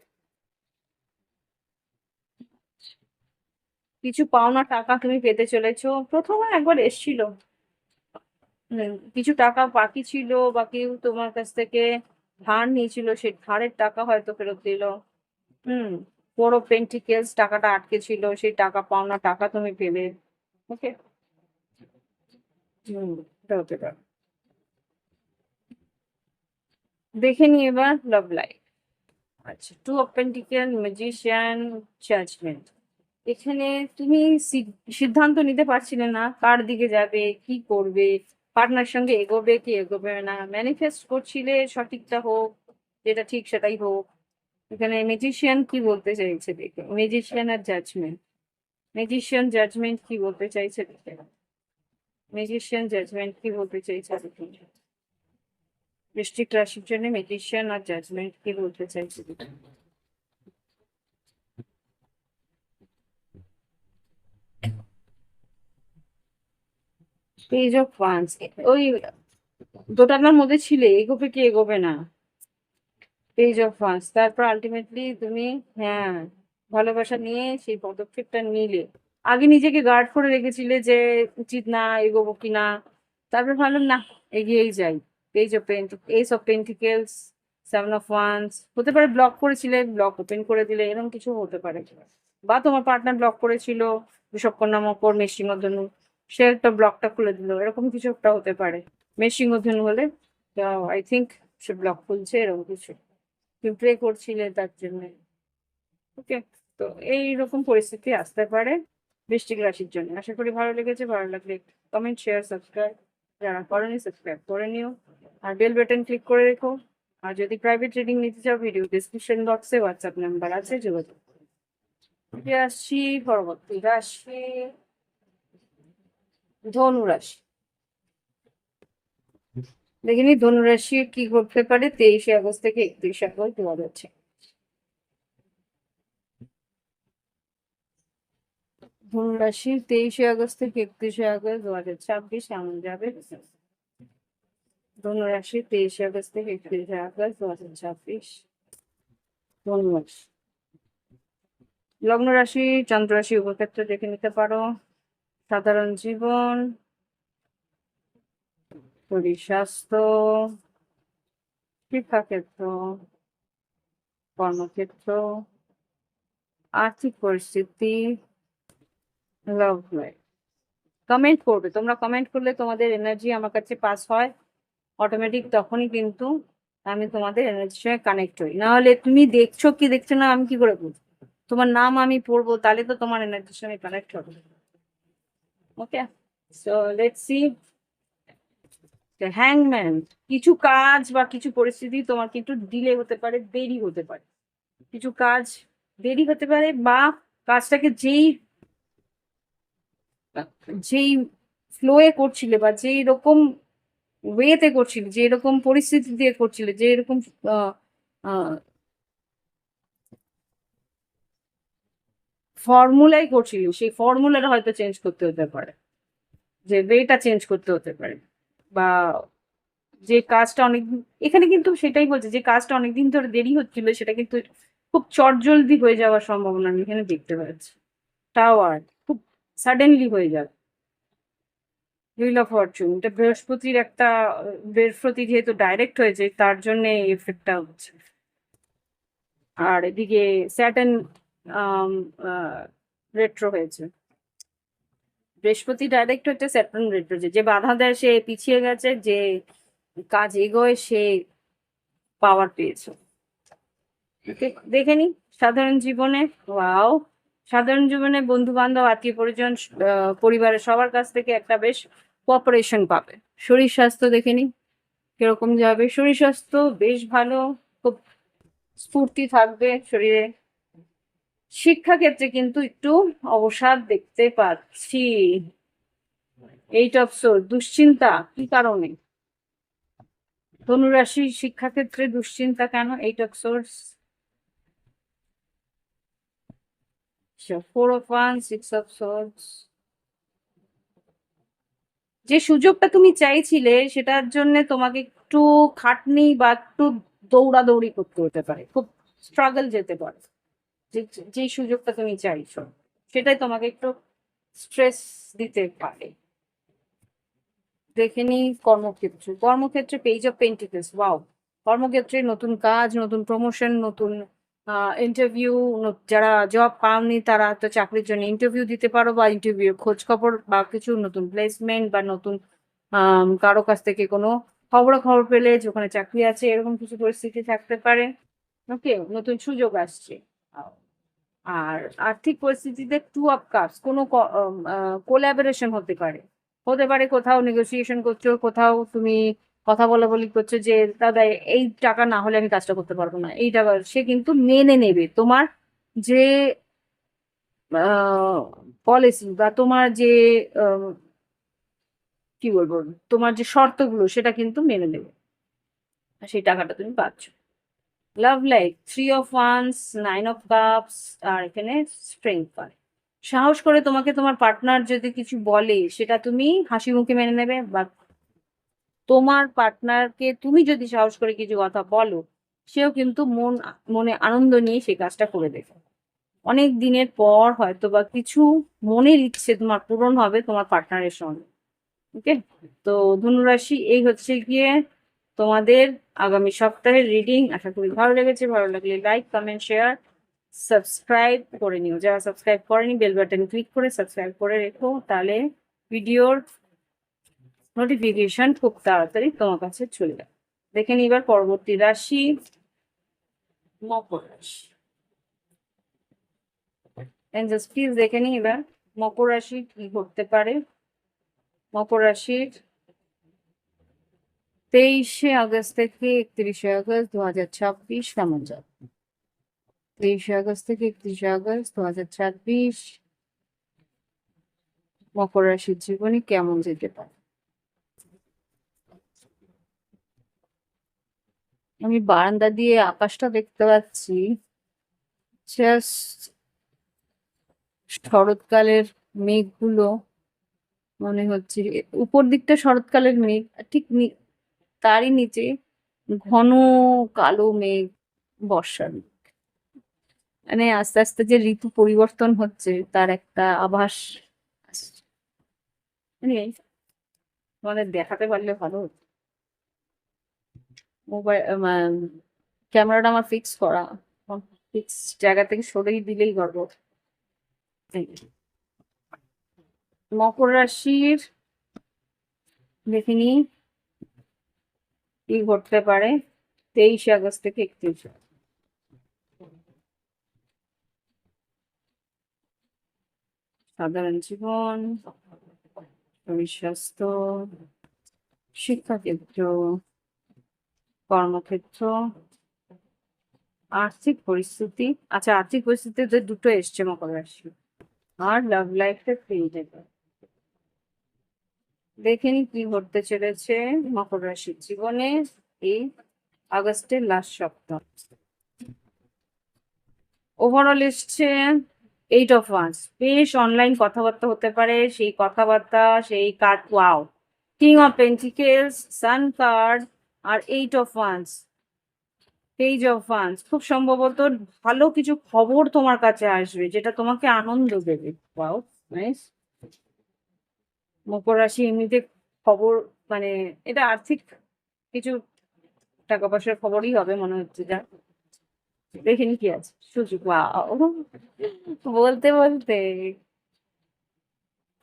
কিছু পাওনা টাকা তুমি পেতে চলেছো। প্রথমে একবার এসছিল, কিছু টাকা বাকি ছিল, বা কেউ তোমার কাছ থেকে ধার নিয়েছিল, সেই ধারের টাকা হয়তো ফেরত দিল। হুম, 4 অফ পেন্টিকেলস, টাকাটা আটকে ছিল, সেই টাকা পাওনা টাকা তুমি পেলে। ওকে। এটা হতে পারে। দেখে নি এবার লাভ লাইফ। আচ্ছা, 2 অফ পেন্টিকেল, ম্যাজিশিয়ান, জাজমেন্ট। এখানে তুমি সিদ্ধান্ত নিতে পারছিলে না কার দিকে যাবে, কি করবে, পার্টনার সঙ্গে এগোবে কি এগোবে না, ম্যানিফেস্ট করছিলে সঠিকটা হোক, যেটা ঠিক সেটাই হোক। এখানে ম্যাজিশিয়ান কি বলতে চাইছে দেখে, ম্যাজিশিয়ান আর জাজমেন্ট। ম্যাজিশিয়ান জাজমেন্ট কি বলতে চাইছে দেখে, ম্যাজিশিয়ান জাজমেন্ট কি বলতে চাইছে দেখে। বৃশ্চিক রাশির জন্য ম্যাজিশিয়ান আর জাজমেন্ট কি বলতে চাইছে দেখে। পেজ অফ ওয়ান্স, ওই দোটানার মধ্যে ছিলে, এগোবে কি এগোবে না। পেজ অফ ওয়ান্স, তারপর আলটিমেটলি তুমি, হ্যাঁ, ভালোবাসা নিয়ে সেই পদক্ষেপটা নিলে। আগে নিজেকে গার্ড করে রেখেছিলে যে উচিত না, এগোবো কি না, তারপর ভাবলাম না, এগিয়েই যাই। Page of S of pentacles, seven of once, হতে পারে ব্লক করেছিলে, ব্লক ওপেন করে দিলে, এরকম কিছু হতে পারে। বা তোমার পার্টনার ব্লক করেছিল, বিষবকন্যা মকর মেষিংধনু, সে একটা ব্লকটা খুলে দিল, এরকম কিছু একটা হতে পারে। মেষিংধনু হলে আই থিঙ্ক সে ব্লক খুলছে, এরকম কিছু তুমি প্রে করছিলে তার জন্য। ওকে, তো এইরকম পরিস্থিতি আসতে পারে বৃশ্চিক রাশির জন্য। আশা করি ভালো লেগেছে। ভালো লাগলে কমেন্ট, শেয়ার, সাবস্ক্রাইব, যারা করেনি সাবস্ক্রাইব করে নিও, আর বেল বাটন ক্লিক করে রেখো। আর যদি প্রাইভেট রিডিং নিতে চাও, ভিডিও ডিসক্রিপশন বক্সে হোয়াটসঅ্যাপ নাম্বার আছে, যোগাযোগ। রাশি, পরবর্তী রাশি ধনু রাশি। দেখিনি ধনু রাশি কি করতে পারে 23শে আগস্ট থেকে 31শে আগস্ট 2026। ধনু রাশি 23শে আগস্ট থেকে 31শে আগস্ট 2026 এমন যাবে। ধনু রাশি 23শে আগস্ট থেকে 31শে আগস্ট 2026। ধনু রাশি, লগ্ন রাশি, চন্দ্র রাশি উপক্ষেত্রে দেখে নিতে পারো। সাধারণ জীবন, শরীর স্বাস্থ্য, শিক্ষাক্ষেত্র, কর্মক্ষেত্র, আর্থিক পরিস্থিতি, লাভ লাইফ। কমেন্ট করবে, তোমরা কমেন্ট করলে তোমাদের এনার্জি আমার কাছে পাস হয় অটোমেটিক, তখনই কিন্তু আমি তোমাদের এনার্জির সঙ্গে কানেক্ট হই। না হলে তুমি দেখছো কি দেখছো না আমি কি করে বুঝবো? তোমার নাম আমি পড়বো, তাহলে তো তোমার এনার্জির সঙ্গে কানেক্ট হবে। ওকে, সো লেটস সি। হ্যাংম্যান, কিছু কাজ বা কিছু পরিস্থিতি তোমার কিন্তু ডিলে হতে পারে, দেরি হতে পারে। কিছু কাজ দেরি হতে পারে, বা কাজটাকে যেই যেই ফ্লোয়ে করছিলে, বা যেই রকম ওয়েতে করছিলে, যে এরকম পরিস্থিতি দিয়ে করছিলে, যে এরকম ফর্মুলাই করছিলে, সেই ফর্মুলাটা হয়তো চেঞ্জ করতে হতে পারে, যে ওয়েটা চেঞ্জ করতে হতে পারে। বা যে কাজটা অনেক, এখানে কিন্তু সেটাই বলছে, যে কাজটা অনেকদিন ধরে দেরি হচ্ছিল সেটা কিন্তু খুব চটজলদি হয়ে যাওয়ার সম্ভাবনা আমি এখানে দেখতে পাচ্ছি। টাওয়ার, খুব সাডেনলি হয়ে যাবে। হুইল অফ ফরচুন, এটা বৃহস্পতির একটা, বৃহস্পতি যেহেতু ডাইরেক্ট হয়েছে তার জন্য এই এফেক্টটা হচ্ছে। আর এদিকে স্যাটার্ন রেট্রো হয়েছে। বৃহস্পতি ডাইরেক্ট হচ্ছে, স্যাটার্ন রেট্রো, যে বাধা দেয় সে পিছিয়ে গেছে, যে কাজ এগোয় সে পাওয়ার পেয়েছে। দেখে নি সাধারণ জীবনে, ওয়াও, সাধারণ জীবনে বন্ধু বান্ধব, আত্মীয় পরিজন, পরিবারের সবার কাছ থেকে একটা বেশ কোঅপারেশন পাবে। শরীর স্বাস্থ্য দেখে নি কিরকম যাবে। শরীর স্বাস্থ্য বেশ ভালো, খুব স্ফূর্তি থাকবে শরীরে। শিক্ষাক্ষেত্রে কিন্তু একটু অবসাদ দেখতে পাচ্ছি। 8 অফ সোর্স, দুশ্চিন্তা কি কারণে? ধনুরাশি শিক্ষাক্ষেত্রে দুশ্চিন্তা কেন? 8 of swords, 4 of wands, 6 of swords. যে সুযোগটা তুমি চাইছিলে সেটার জন্য তোমাকে একটু খাটনি বা একটু দৌড়াদৌড়ি করতে হতে পারে, খুব স্ট্রাগল যেতে পারে। যে যে সুযোগটা তুমি চাইছো সেটাই তোমাকে একটু স্ট্রেস দিতে পারে। দেখে নি কর্মক্ষেত্রে, কর্মক্ষেত্রে পেজ অফ পেন্টিকলস, ওয়াও। কর্মক্ষেত্রে নতুন কাজ, নতুন প্রমোশন, নতুন ইন্টারভিউ। যারা জব পাওনি তারা তো চাকরির জন্য ইন্টারভিউ দিতে পারো, বা ইন্টারভিউ খোঁজ খবর, বা কিছু নতুন প্লেসমেন্ট, বা নতুন কারো কাছ থেকে কোনো খবর পেলে যে ওখানে চাকরি আছে, এরকম কিছু পরিস্থিতি থাকতে পারে। ওকে, নতুন সুযোগ আসছে। আর আর্থিক পরিস্থিতিতে 2 অফ কাপস, কোনো কোলাবোরেশন হতে পারে। হতে পারে কোথাও নেগোসিয়েশন করছো, কোথাও তুমি কথা বলা বলি করছে যে দাদা এই টাকা না হলে আমি কাজটা করতে পারবো না, এই টাকা, সে কিন্তু মেনে নেবে তোমার যে পলিসি বা তোমার যে আহ, কি বলবো, তোমার যে শর্তগুলো সেটা কিন্তু মেনে নেবে, আর সেই টাকাটা তুমি পাচ্ছ। Love life, three of wands, nine of cups, আর এখানে স্ট্রেংথ পায়। সাহস করে তোমাকে তোমার পার্টনার যদি কিছু বলে সেটা তুমি হাসি মুখে মেনে নেবে, বা তোমার পার্টনারকে তুমি যদি সাহস করে কিছু কথা বলো, সেও কিন্তু মনে আনন্দ নিয়ে সেই কাজটা করে দেবে। অনেক দিনের পর হয়তো বা কিছু মনের ইচ্ছে তোমার পূরণ হবে তোমার পার্টনারের সঙ্গে। ওকে, তো ধনুরাশি, এই হচ্ছে গিয়ে তোমাদের আগামী সপ্তাহের রিডিং। আশা করি ভালো লেগেছে। ভালো লাগলে লাইক, কমেন্ট, শেয়ার, সাবস্ক্রাইব করে নিও। যারা সাবস্ক্রাইব করেনি বেল বাটন ক্লিক করে সাবস্ক্রাইব করে রেখো, তাহলে ভিডিওর নোটিফিকেশন খুব তাড়াতাড়ি তোমার কাছে চলে যাবে। দেখে নিই এবার পরবর্তী রাশি, মকর রাশি। এঞ্জেলস প্লিজ দেখে নিই এবার মকর রাশি কি করতে পারে। মকর রাশির 23শে আগস্ট থেকে 31শে আগস্ট 2026 কেমন যাবে? 23শে আগস্ট থেকে 31শে আগস্ট 2026 মকর রাশির জীবনে কেমন যেতে পারে? আমি বারান্দা দিয়ে আকাশটা দেখতে পাচ্ছি, জাস্ট শরৎকালের মেঘগুলো মনে হচ্ছে। উপর দিকটা শরৎকালের মেঘ, আর ঠিক তারই নিচে ঘন কালো মেঘ, বর্ষার মেঘ। মানে আস্তে আস্তে যে ঋতু পরিবর্তন হচ্ছে তার একটা আভাস আসছে। Anyway, তোমাদের দেখাতে পারলে ভালো হতো। মোবাইল ক্যামেরাটা আমার ফিক্স করা, ফিক্স জায়গা থেকে সরেই দিলেই গর্ব। মকর রাশির দেখিনি কি ঘটতে পারে 23শে আগস্ট থেকে 31। সাধারণ জীবন, শরীর স্বাস্থ্য, শিক্ষাক্ষেত্র, কর্মক্ষেত্র, আর্থিক পরিস্থিতি। আচ্ছা, আর্থিক পরিস্থিতিতে দুটো এসছে মকর রাশি, আর লাভ লাইফটা পেয়ে যাবে। দেখেন কি ঘটতে চলেছে মকর রাশির জীবনে এই আগস্টের লাস্ট সপ্তাহ। ওভারঅল এসছে 8 অফ ওয়ান্স। বেশ অনলাইন কথাবার্তা হতে পারে, সেই কথাবার্তা, সেই কাজ, wow. King of pentacles, sun card, আর 8 of wands, page of wands. খুব সম্ভবত ভালো কিছু খবর তোমার কাছে আসবে যেটা তোমাকে আনন্দ দেবে। Wow, nice. মকর রাশি এমনিতে খবর, মানে এটা আর্থিক কিছু টাকা পয়সার খবরই হবে মনে হচ্ছে, যা দেখিনি কি আছে সুযোগ। ওয়াও, বলতে বলতে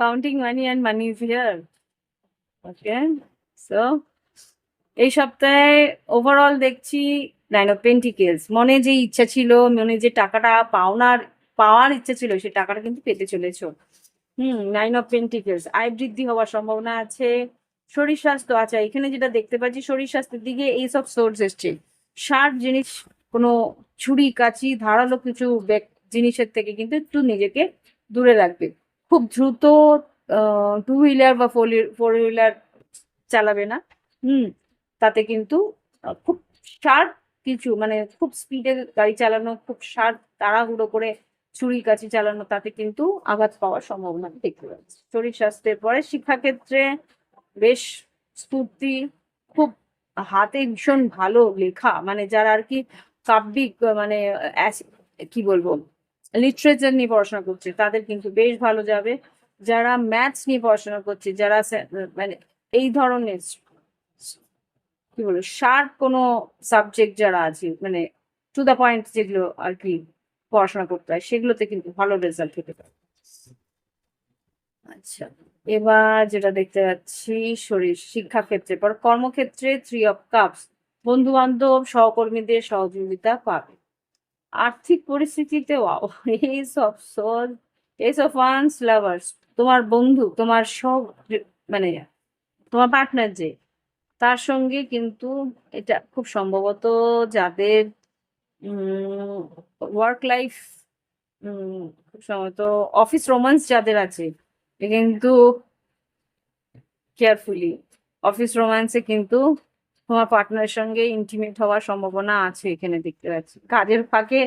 counting money and money is here. Okay, so এই সপ্তাহে ওভারঅল দেখছি 9 অফ পেন্টিকেলস। মনে যে ইচ্ছা ছিল, মনে যে টাকাটা পাওয়ার ইচ্ছা ছিল, সেই টাকাটা কিন্তু পেতে চলেছো। 9 অফ পেন্টিকেলস, আয় বৃদ্ধি হওয়ার সম্ভাবনা আছে। শরীর স্বাস্থ্য, আচ্ছা এখানে যেটা দেখতে পাচ্ছি শরীর স্বাস্থ্যের দিকে এই সব সোর্স এসছে। শার্প জিনিস, কোনো ছুরি কাঁচি ধারালো কিছু জিনিসের থেকে কিন্তু একটু নিজেকে দূরে রাখবে। খুব দ্রুত টু হুইলার বা ফোর হুইলার চালাবে না। হুম, তাতে কিন্তু খুব শার্প কিছু, মানে খুব স্পিডে গাড়ি চালানো, খুব শার্প তাড়াহুড়ো করে ছুরি কাছি চালানো, তাতে কিন্তু আঘাত পাওয়ার সম্ভাবনা দেখতে পাচ্ছি। শরীর স্বাস্থ্যের পরে শিক্ষাক্ষেত্রে বেশ স্ফূর্তি, খুব হাতে ভীষণ ভালো লেখা, মানে যারা আর কি কাব্যিক, মানে কি বলবো, লিটারেচার নিয়ে পড়াশোনা করছে তাদের কিন্তু বেশ ভালো যাবে। যারা ম্যাথস নিয়ে পড়াশোনা করছে, যারা মানে এই ধরনের কি বলবো শার্প কোনো সাবজেক্ট যারা আছে, মানে টু দা পয়েন্ট যেগুলো আর কি পড়াশোনা করতে হয়, সেগুলোতে কিন্তু ভালো রেজাল্ট হতে পারে। আচ্ছা, এবার যেটা দেখতে পাচ্ছি শরীর শিক্ষাক্ষেত্রে পর কর্মক্ষেত্রে 3 অফ কাপস, বন্ধু বান্ধব সহকর্মীদের সহযোগিতা পাবে। আর্থিক পরিস্থিতিতে wow, S of once lovers, তোমার বন্ধু, তোমার মানে তোমার পার্টনার যে তার সঙ্গে কিন্তু এটা খুব সম্ভবত যাদের ওয়ার্ক লাইফ খুব সম্ভবত অফিস রোমান্স যাদের আছে, এ কিন্তু কেয়ারফুলি অফিস রোম্যান্সে কিন্তু তোমার পার্টনারের সঙ্গে ইন্টিমেট হওয়ার সম্ভাবনা আছে এখানে দেখতে পাচ্ছি। কাজের ফাঁকে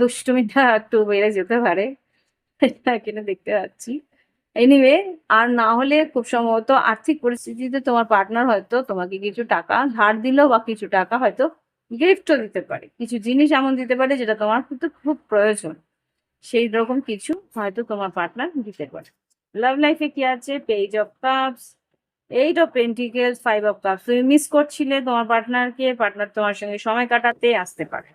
দুষ্টুমিটা একটু বেড়ে যেতে পারে, এটা এখানে দেখতে পাচ্ছি। এনিওয়ে, আর না হলে খুব সম্ভবত আর্থিক পরিস্থিতিতে তোমার পার্টনার হয়তো তোমাকে কিছু টাকা ধার দিল, বা কিছু টাকা হয়তো গিফটও দিতে পারে, কিছু জিনিস এমন দিতে পারে যেটা তোমার কিন্তু খুব প্রয়োজন, সেই রকম কিছু হয়তো তোমার পার্টনার দিতে পারে। লাভ লাইফে কি আছে? Page of cups, eight of pentacles, five of cups. তুমি মিস করছিলে তোমার পার্টনারকে, পার্টনার তোমার সঙ্গে সময় কাটাতে আসতে পারে।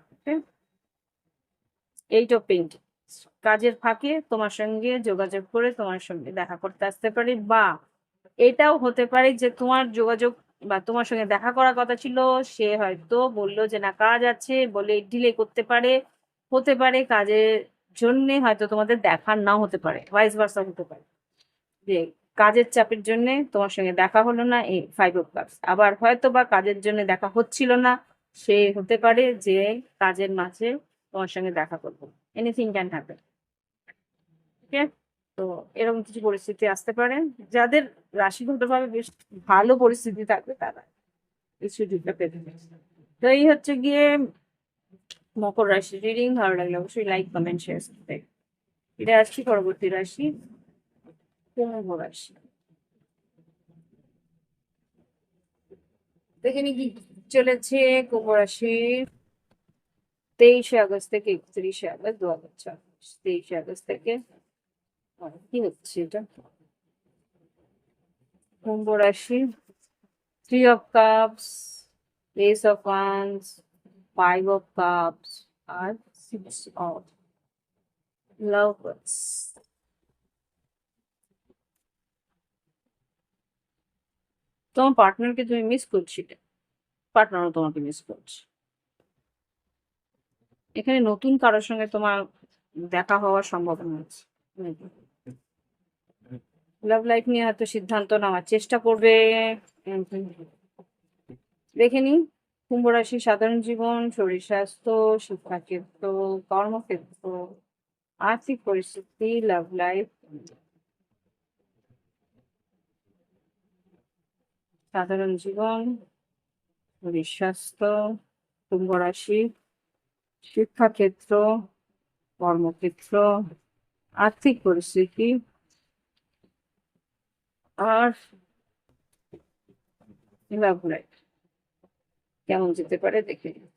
এইট অফ পেন্টিকেলস, কাজের ফাঁকে তোমার সঙ্গে যোগাযোগ করে তোমার সঙ্গে দেখা করতে আসতে পারে, বা এটাও হতে পারে যে তোমার যোগাযোগ বা তোমার সঙ্গে দেখা করার কথা ছিল, সে হয়তো বললো যে না কাজ আছে বলে ডিলে করতে পারে। হতে পারে কাজের জন্য হয়তো তোমাদের দেখা নাও হতে পারে, ভাইস ভার্সা হতে পারে, যে কাজের চাপের জন্য তোমার সঙ্গে দেখা হলো না, এই ফাইভ অফ কাপস। আবার হয়তো বা কাজের জন্য দেখা হচ্ছিল না, সে হতে পারে যে কাজের মাঝে তোমার সঙ্গে দেখা করবো। Anything can happen. ওকে, তো এরকম কিছু পরিস্থিতি আসতে পারে। যাদের রাশিগতভাবে বেশ ভালো পরিস্থিতি থাকবে তারা কিছু দিকটা পেতে পারে। তো এই হচ্ছে গিয়ে মকর রাশি রিডিং। ভালো লাগলে অবশ্যই লাইক কমেন্ট শেয়ার করতে। এটা আসছি পরবর্তী রাশি কুম্ভ রাশি। এখানে কি চলেছে কুম্ভ রাশি 23শে আগস্ট থেকে 31শে আগস্ট 2024। 23শে আগস্ট থেকে কি হচ্ছে এটা? কুম্ভ রাশি three of cups, ace of wands, five of cups, আর সিক্স অফ লাভার্স। তোমার পার্টনারকে তুমি মিস করছিলে, পার্টনারও তোমাকে মিস করছে। এখানে নতুন কারোর সঙ্গে তোমার দেখা হওয়ার সম্ভাবনা আছে। লাভ লাইফ নিয়ে হয়তো সিদ্ধান্ত নেওয়ার চেষ্টা করবে। দেখে নি কুম্ভ রাশি সাধারণ জীবন, শরীর স্বাস্থ্য, শিক্ষাক্ষেত্র, কর্মক্ষেত্র, আর্থিক পরিস্থিতি, লাভ লাইফ। সাধারণ জীবন, শরীর স্বাস্থ্য, কুম্ভ রাশি, শিক্ষাক্ষেত্র, কর্মক্ষেত্র, আর্থিক পরিস্থিতি, আর লাভ লাইফ কেমন যেতে পারে দেখে নিই।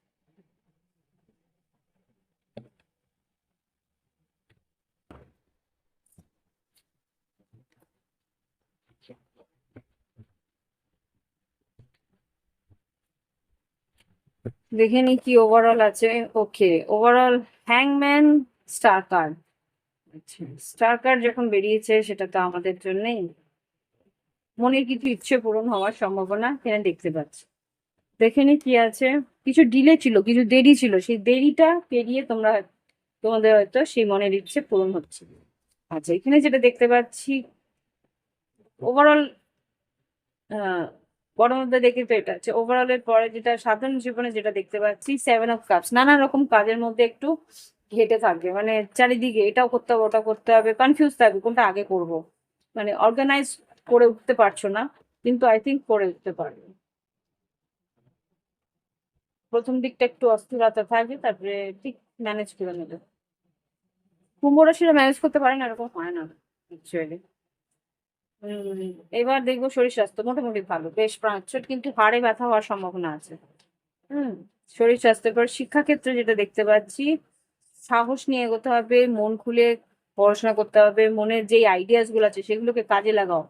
দেখে নি কি ওভারঅল আছে। ওকে, ওভারঅল হ্যাংম্যান, স্টার কার্ড। আচ্ছা, স্টার কার্ড যখন বেরিয়েছে সেটা তো আমাদের জন্যই মনের কিছু ইচ্ছে পূরণ হওয়ার সম্ভাবনা এখানে দেখতে পাচ্ছি। দেখে নি কি আছে। কিছু ডিলে ছিল, কিছু দেরি ছিল, সেই দেরিটা পেরিয়ে তোমাদের হয়তো সেই মনের ইচ্ছে পূরণ হচ্ছে। আচ্ছা, এখানে যেটা দেখতে পাচ্ছি ওভারঅল বড় মধ্যে দেখি তো এটা হচ্ছে ওভারঅল এর পরে যেটা সাধারণ জীবনে যেটা দেখতে পাচ্ছি সেভেন অফ কাপস। নানা রকম কাজের মধ্যে একটু ঘেটে থাকবে, মানে চারিদিকে এটাও করতে হবে ওটা করতে হবে, কনফিউজ থাকবে কোনটা আগে করব, মানে অর্গানাইজ করে উঠতে পারছো না, কিন্তু আই থিঙ্ক করে উঠতে পারবে। প্রথম দিকটা একটু অস্থিরতা থাকবে, তারপরে ঠিক ম্যানেজ করে নেবে। কুম্ভ রাশিরা ম্যানেজ করতে পারে না এরকম হয় না অ্যাকচুয়ালি। এবার দেখবো শরীর স্বাস্থ্য মোটামুটি ভালো, বেশ প্রাণোচ্ছট, কিন্তু হাড়ে ব্যথা হওয়ার সম্ভাবনা আছে। হুম, শরীর স্বাস্থ্যের পর শিক্ষাক্ষেত্রে যেটা দেখতে পাচ্ছি সাহস নিয়ে এগোতে হবে, মন খুলে পড়াশোনা করতে হবে, মনের যেই আইডিয়াস গুলো আছে সেগুলোকে কাজে লাগাও,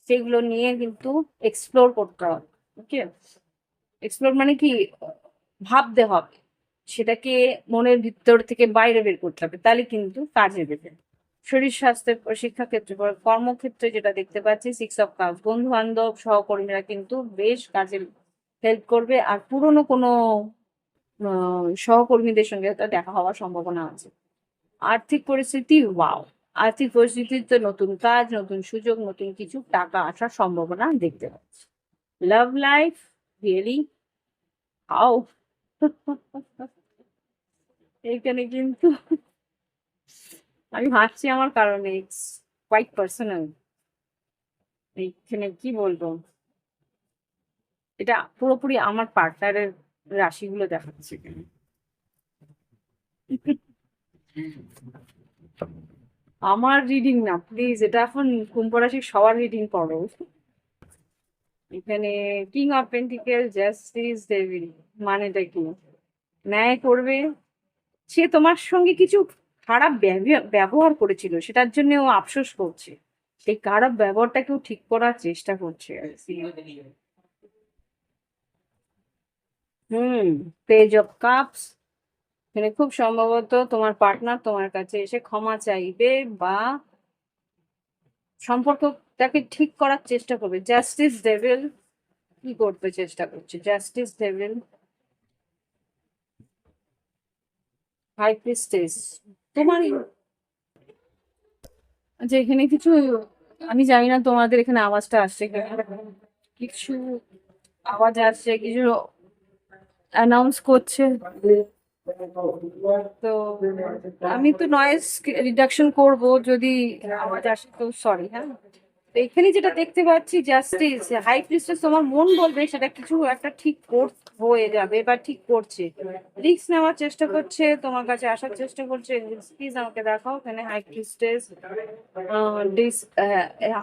সেগুলো নিয়ে কিন্তু এক্সপ্লোর করতে হবে। ওকে, এক্সপ্লোর মানে কি, ভাবতে হবে, সেটাকে মনের ভিতর থেকে বাইরে বের করতে হবে, তাহলে কিন্তু কাজে দেবে। শরীর স্বাস্থ্যের পর শিক্ষাক্ষেত্রে পর কর্মক্ষেত্রে যেটা দেখতে পাচ্ছি সিক্স অফ কাপস, বন্ধু বান্ধব সহকর্মীরা কিন্তু বেশ কাজে হেল্প করবে, আর পুরনো কোনো সহকর্মীদের সঙ্গে হয়তো দেখা হওয়ার সম্ভাবনা আছে। আর্থিক পরিস্থিতি ওয়াও, আর্থিক পরিস্থিতিতে নতুন কাজ, নতুন সুযোগ, নতুন কিছু টাকা আসার সম্ভাবনা দেখতে পাচ্ছি। লাভ লাইফ রিয়েলি হাউ এইখানে কিন্তু আমি হাসছি আমার কারণে ইটস কোয়াইট পার্সোনাল। এইখানে কি বলবো, এটা পুরোপুরি আমার পার্টনারের রাশিগুলো দেখাচ্ছে। আমার রিডিং না প্লিজ, এটা এখন কুম্ভ রাশির সবার রিডিং করো। এখানে king of pentacle, justice, devil, মানেটা কি? ন্যায় করবে। সে তোমার সঙ্গে কিছু খারাপ ব্যবহার করেছিল, সেটার জন্য ও আফসোস করছে। সেই খারাপ ব্যবহারটাকেও ঠিক করার চেষ্টা করছে আর কি। হুম, পেজ অফ কাপস, এখানে খুব সম্ভবত তোমার পার্টনার তোমার কাছে এসে ক্ষমা চাইবে বা সম্পর্কটাকে ঠিক করার চেষ্টা করবে। জাস্টিস ডেভিল কি করতে চেষ্টা করছে? জাস্টিস ডেভিল, হাই প্রিস্টেস, তোমার যে এখানে কিছু, আমি জানি না তোমাদের এখানে আওয়াজটা আসছে কিনা, কিছু আওয়াজ আসছে, কিছু অ্যানাউন্স করছে। তো আমি তো নয়েজ রিডাকশন করব যদি আওয়াজ আসে, তো সরি। হ্যাঁ, তো এখানে যেটা দেখতে পাচ্ছি, জাস্টিস হাই প্রিস্টেস, তোমার মন বলবে সেটা কিছু একটা ঠিক হয়ে যাবে বা ঠিক করছে, রিস্ক নেওয়ার চেষ্টা করছে, তোমার কাছে আসার চেষ্টা করছে। প্লিজ আমাকে দেখাও এখানে high priestess, this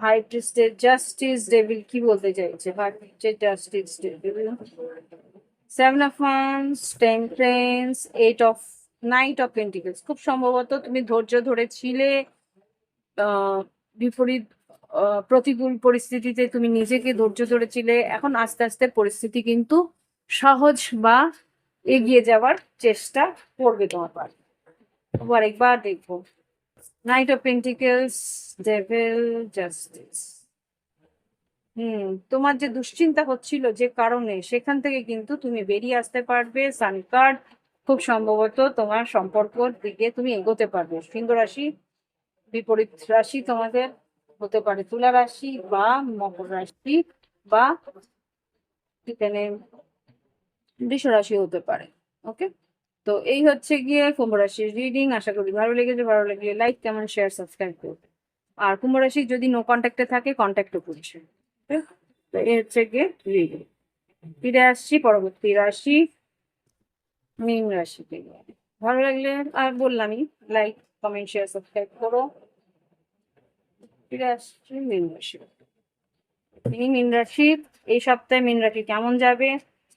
high priestess, justice devil কি বলতে চাইছে? High priestess, justice devil, seven of wands, temperance, eight of, knight of pentacles. খুব সম্ভবত তুমি ধৈর্য ধরেছিলে, বিপরীত প্রতিকূল পরিস্থিতিতে তুমি নিজেকে ধৈর্য ধরেছিলে। এখন আস্তে আস্তে পরিস্থিতি কিন্তু সহজ বা এগিয়ে যাওয়ার চেষ্টা করবে তোমার পাশে। একবার দেখবো night of pentacles, devil, justice. তোমার যে দুশ্চিন্তা হচ্ছিল যে কারণে, সেখান থেকে কিন্তু তুমি বেরিয়ে আসতে পারবে। সান কার্ড, খুব সম্ভবত তোমার সম্পর্কর দিকে তুমি এগোতে পারবে। সিংহ রাশি, বিপরীত রাশি তোমাদের হতে পারে তুলা রাশি বা মকর রাশি বা এখানে বৃষ রাশি হতে পারে। ওকে, তো এই হচ্ছে গিয়ে কুম্ভ রাশির রিডিং। আশা করি ভালো লেগেছে। ভালো লাগলে লাইক, কমেন্ট, শেয়ার, সাবস্ক্রাইব করবে। আর কুম্ভ রাশি যদি নো কন্ট্যাক্টে থাকে, কন্ট্যাক্টও করছে। তো এই হচ্ছে গিয়ে রিডিং। ফিরে আসছি পরবর্তী রাশি, মীন রাশি থেকে। ভালো লাগলে আর বললামই, লাইক, কমেন্ট, শেয়ার, সাবস্ক্রাইব করো। ফিরে আসছি মীন রাশি। মীন রাশি, এই সপ্তাহে মীন রাশি কেমন যাবে?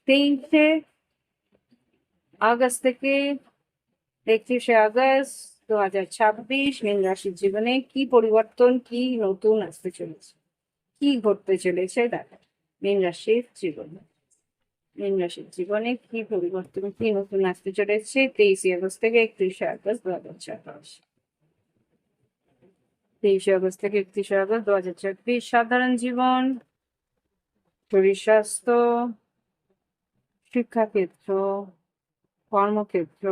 23শে আগস্ট থেকে 31শে আগস্ট 2026 মীন রাশির জীবনে কি পরিবর্তন, কি নতুন আসতে চলেছে, কি ঘটতে চলেছে দেখা মীন রাশির জীবনে। মীন রাশির জীবনে কি পরিবর্তন, কি নতুন আসতে চলেছে 23শে আগস্ট থেকে 31শে আগস্ট 2026। 23শে আগস্ট থেকে 31শে আগস্ট 2026। সাধারণ জীবন, শরীর স্বাস্থ্য, শিক্ষাক্ষেত্র, কর্মক্ষেত্র,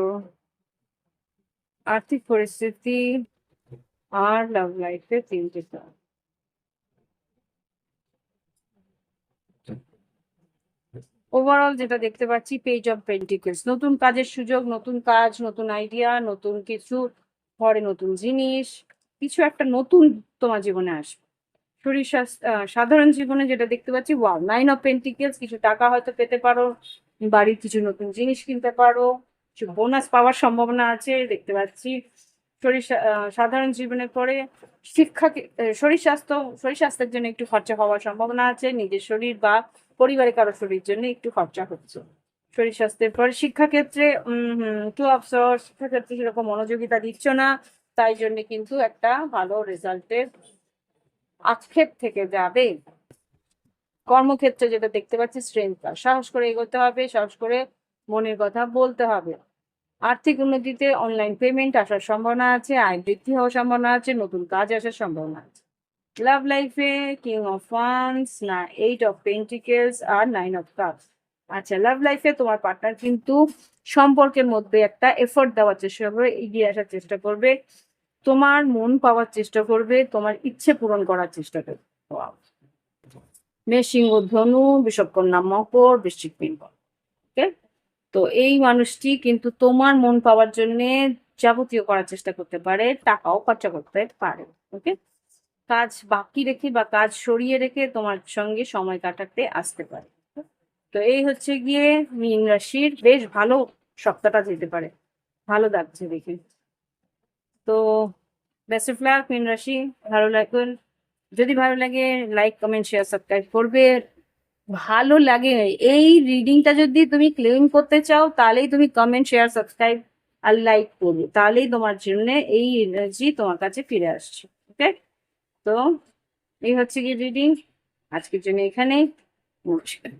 আর্থিক পরিস্থিতি আর লাভ লাইফে 3টে কাজ। ওভারঅল যেটা দেখতে পাচ্ছি, পেজ অফ পেন্টিকলস, নতুন কাজের সুযোগ, নতুন কাজ, নতুন আইডিয়া, নতুন কিছু, ঘরে নতুন জিনিস, কিছু একটা নতুন তোমার জীবনে আসবে। শরীর স্বাস্থ্য, সাধারণ জীবনে যেটা দেখতে পাচ্ছি, ওয়াও, 9 অফ পেন্টিকলস, কিছু টাকা হয়তো পেতে পারো, বাড়ির কিছু নতুন জিনিস কিনতে পারো, কিছু বোনাস পাওয়ার সম্ভাবনা আছে দেখতে পাচ্ছি। সাধারণ জীবনের পরে শিক্ষা, শরীর স্বাস্থ্যের জন্য একটু খরচা হওয়ার সম্ভাবনা আছে, নিজের শরীর বা পরিবারের কারো শরীর জন্য একটু খরচা হচ্ছে। শরীর স্বাস্থ্যের পরে শিক্ষাক্ষেত্রে, টু অফ সর্টস, শিক্ষাক্ষেত্রে সেরকম মনোযোগিতা দিচ্ছ না, তাই জন্য কিন্তু একটা ভালো রেজাল্টের আক্ষেপ থেকে যাবে। কর্মক্ষেত্রে যেটা দেখতে পাচ্ছি, স্ট্রেংথ, সাহস করে এগোতে হবে, সাহস করে মনের কথা বলতে হবে। আর্থিক উন্নতিতে অনলাইন পেমেন্ট আসার সম্ভাবনা আছে, আয় বৃদ্ধি হওয়ার সম্ভাবনা আছে, নতুন কাজ আসার সম্ভাবনা আছে। লাভ লাইফে কিং অফ ওয়ান্স, না 8 অফ পেন্টিকলস আর 9 অফ কাপস। আচ্ছা, লাভ লাইফে তোমার পার্টনার কিন্তু সম্পর্কের মধ্যে একটা এফোর্ট দেওয়ার চেষ্টা করবে, এগিয়ে আসার চেষ্টা করবে, তোমার মন পাওয়ার চেষ্টা করবে, তোমার ইচ্ছে পূরণ করার চেষ্টা করবে। Wow. মেষ, সিংহ, ধনু, বিষবকন্যা, মকর, বৃশ্চিক, মীন। ওকে, তো এই মানুষটি কিন্তু তোমার মন পাওয়ার জন্য যাবতীয় করার চেষ্টা করতে পারে, টাকাও খরচা করতে পারে। ওকে, কাজ বাকি রেখে বা কাজ সরিয়ে রেখে তোমার সঙ্গে সময় কাটাতে আসতে পারে। তো এই হচ্ছে গিয়ে মীন রাশির বেশ ভালো সপ্তাহটা যেতে পারে, ভালো লাগছে দেখে। তো বেস্ট অফ লাক মীন রাশি, ভালো লাগবে। যদি ভালো লাগে লাইক কমেন্ট শেয়ার সাবস্ক্রাইব করবে। ভালো লাগে এই রিডিংটা যদি তুমি ক্লেম করতে চাও তাহলেই তুমি কমেন্ট শেয়ার সাবস্ক্রাইব আর লাইক করবে, তাহলেই তোমার জন্য এই এনার্জি তোমার কাছে ফিরে আসছে। ওকে, তো এই হচ্ছে কি রিডিং আজকের জন্য এখানেই। নমস্কার।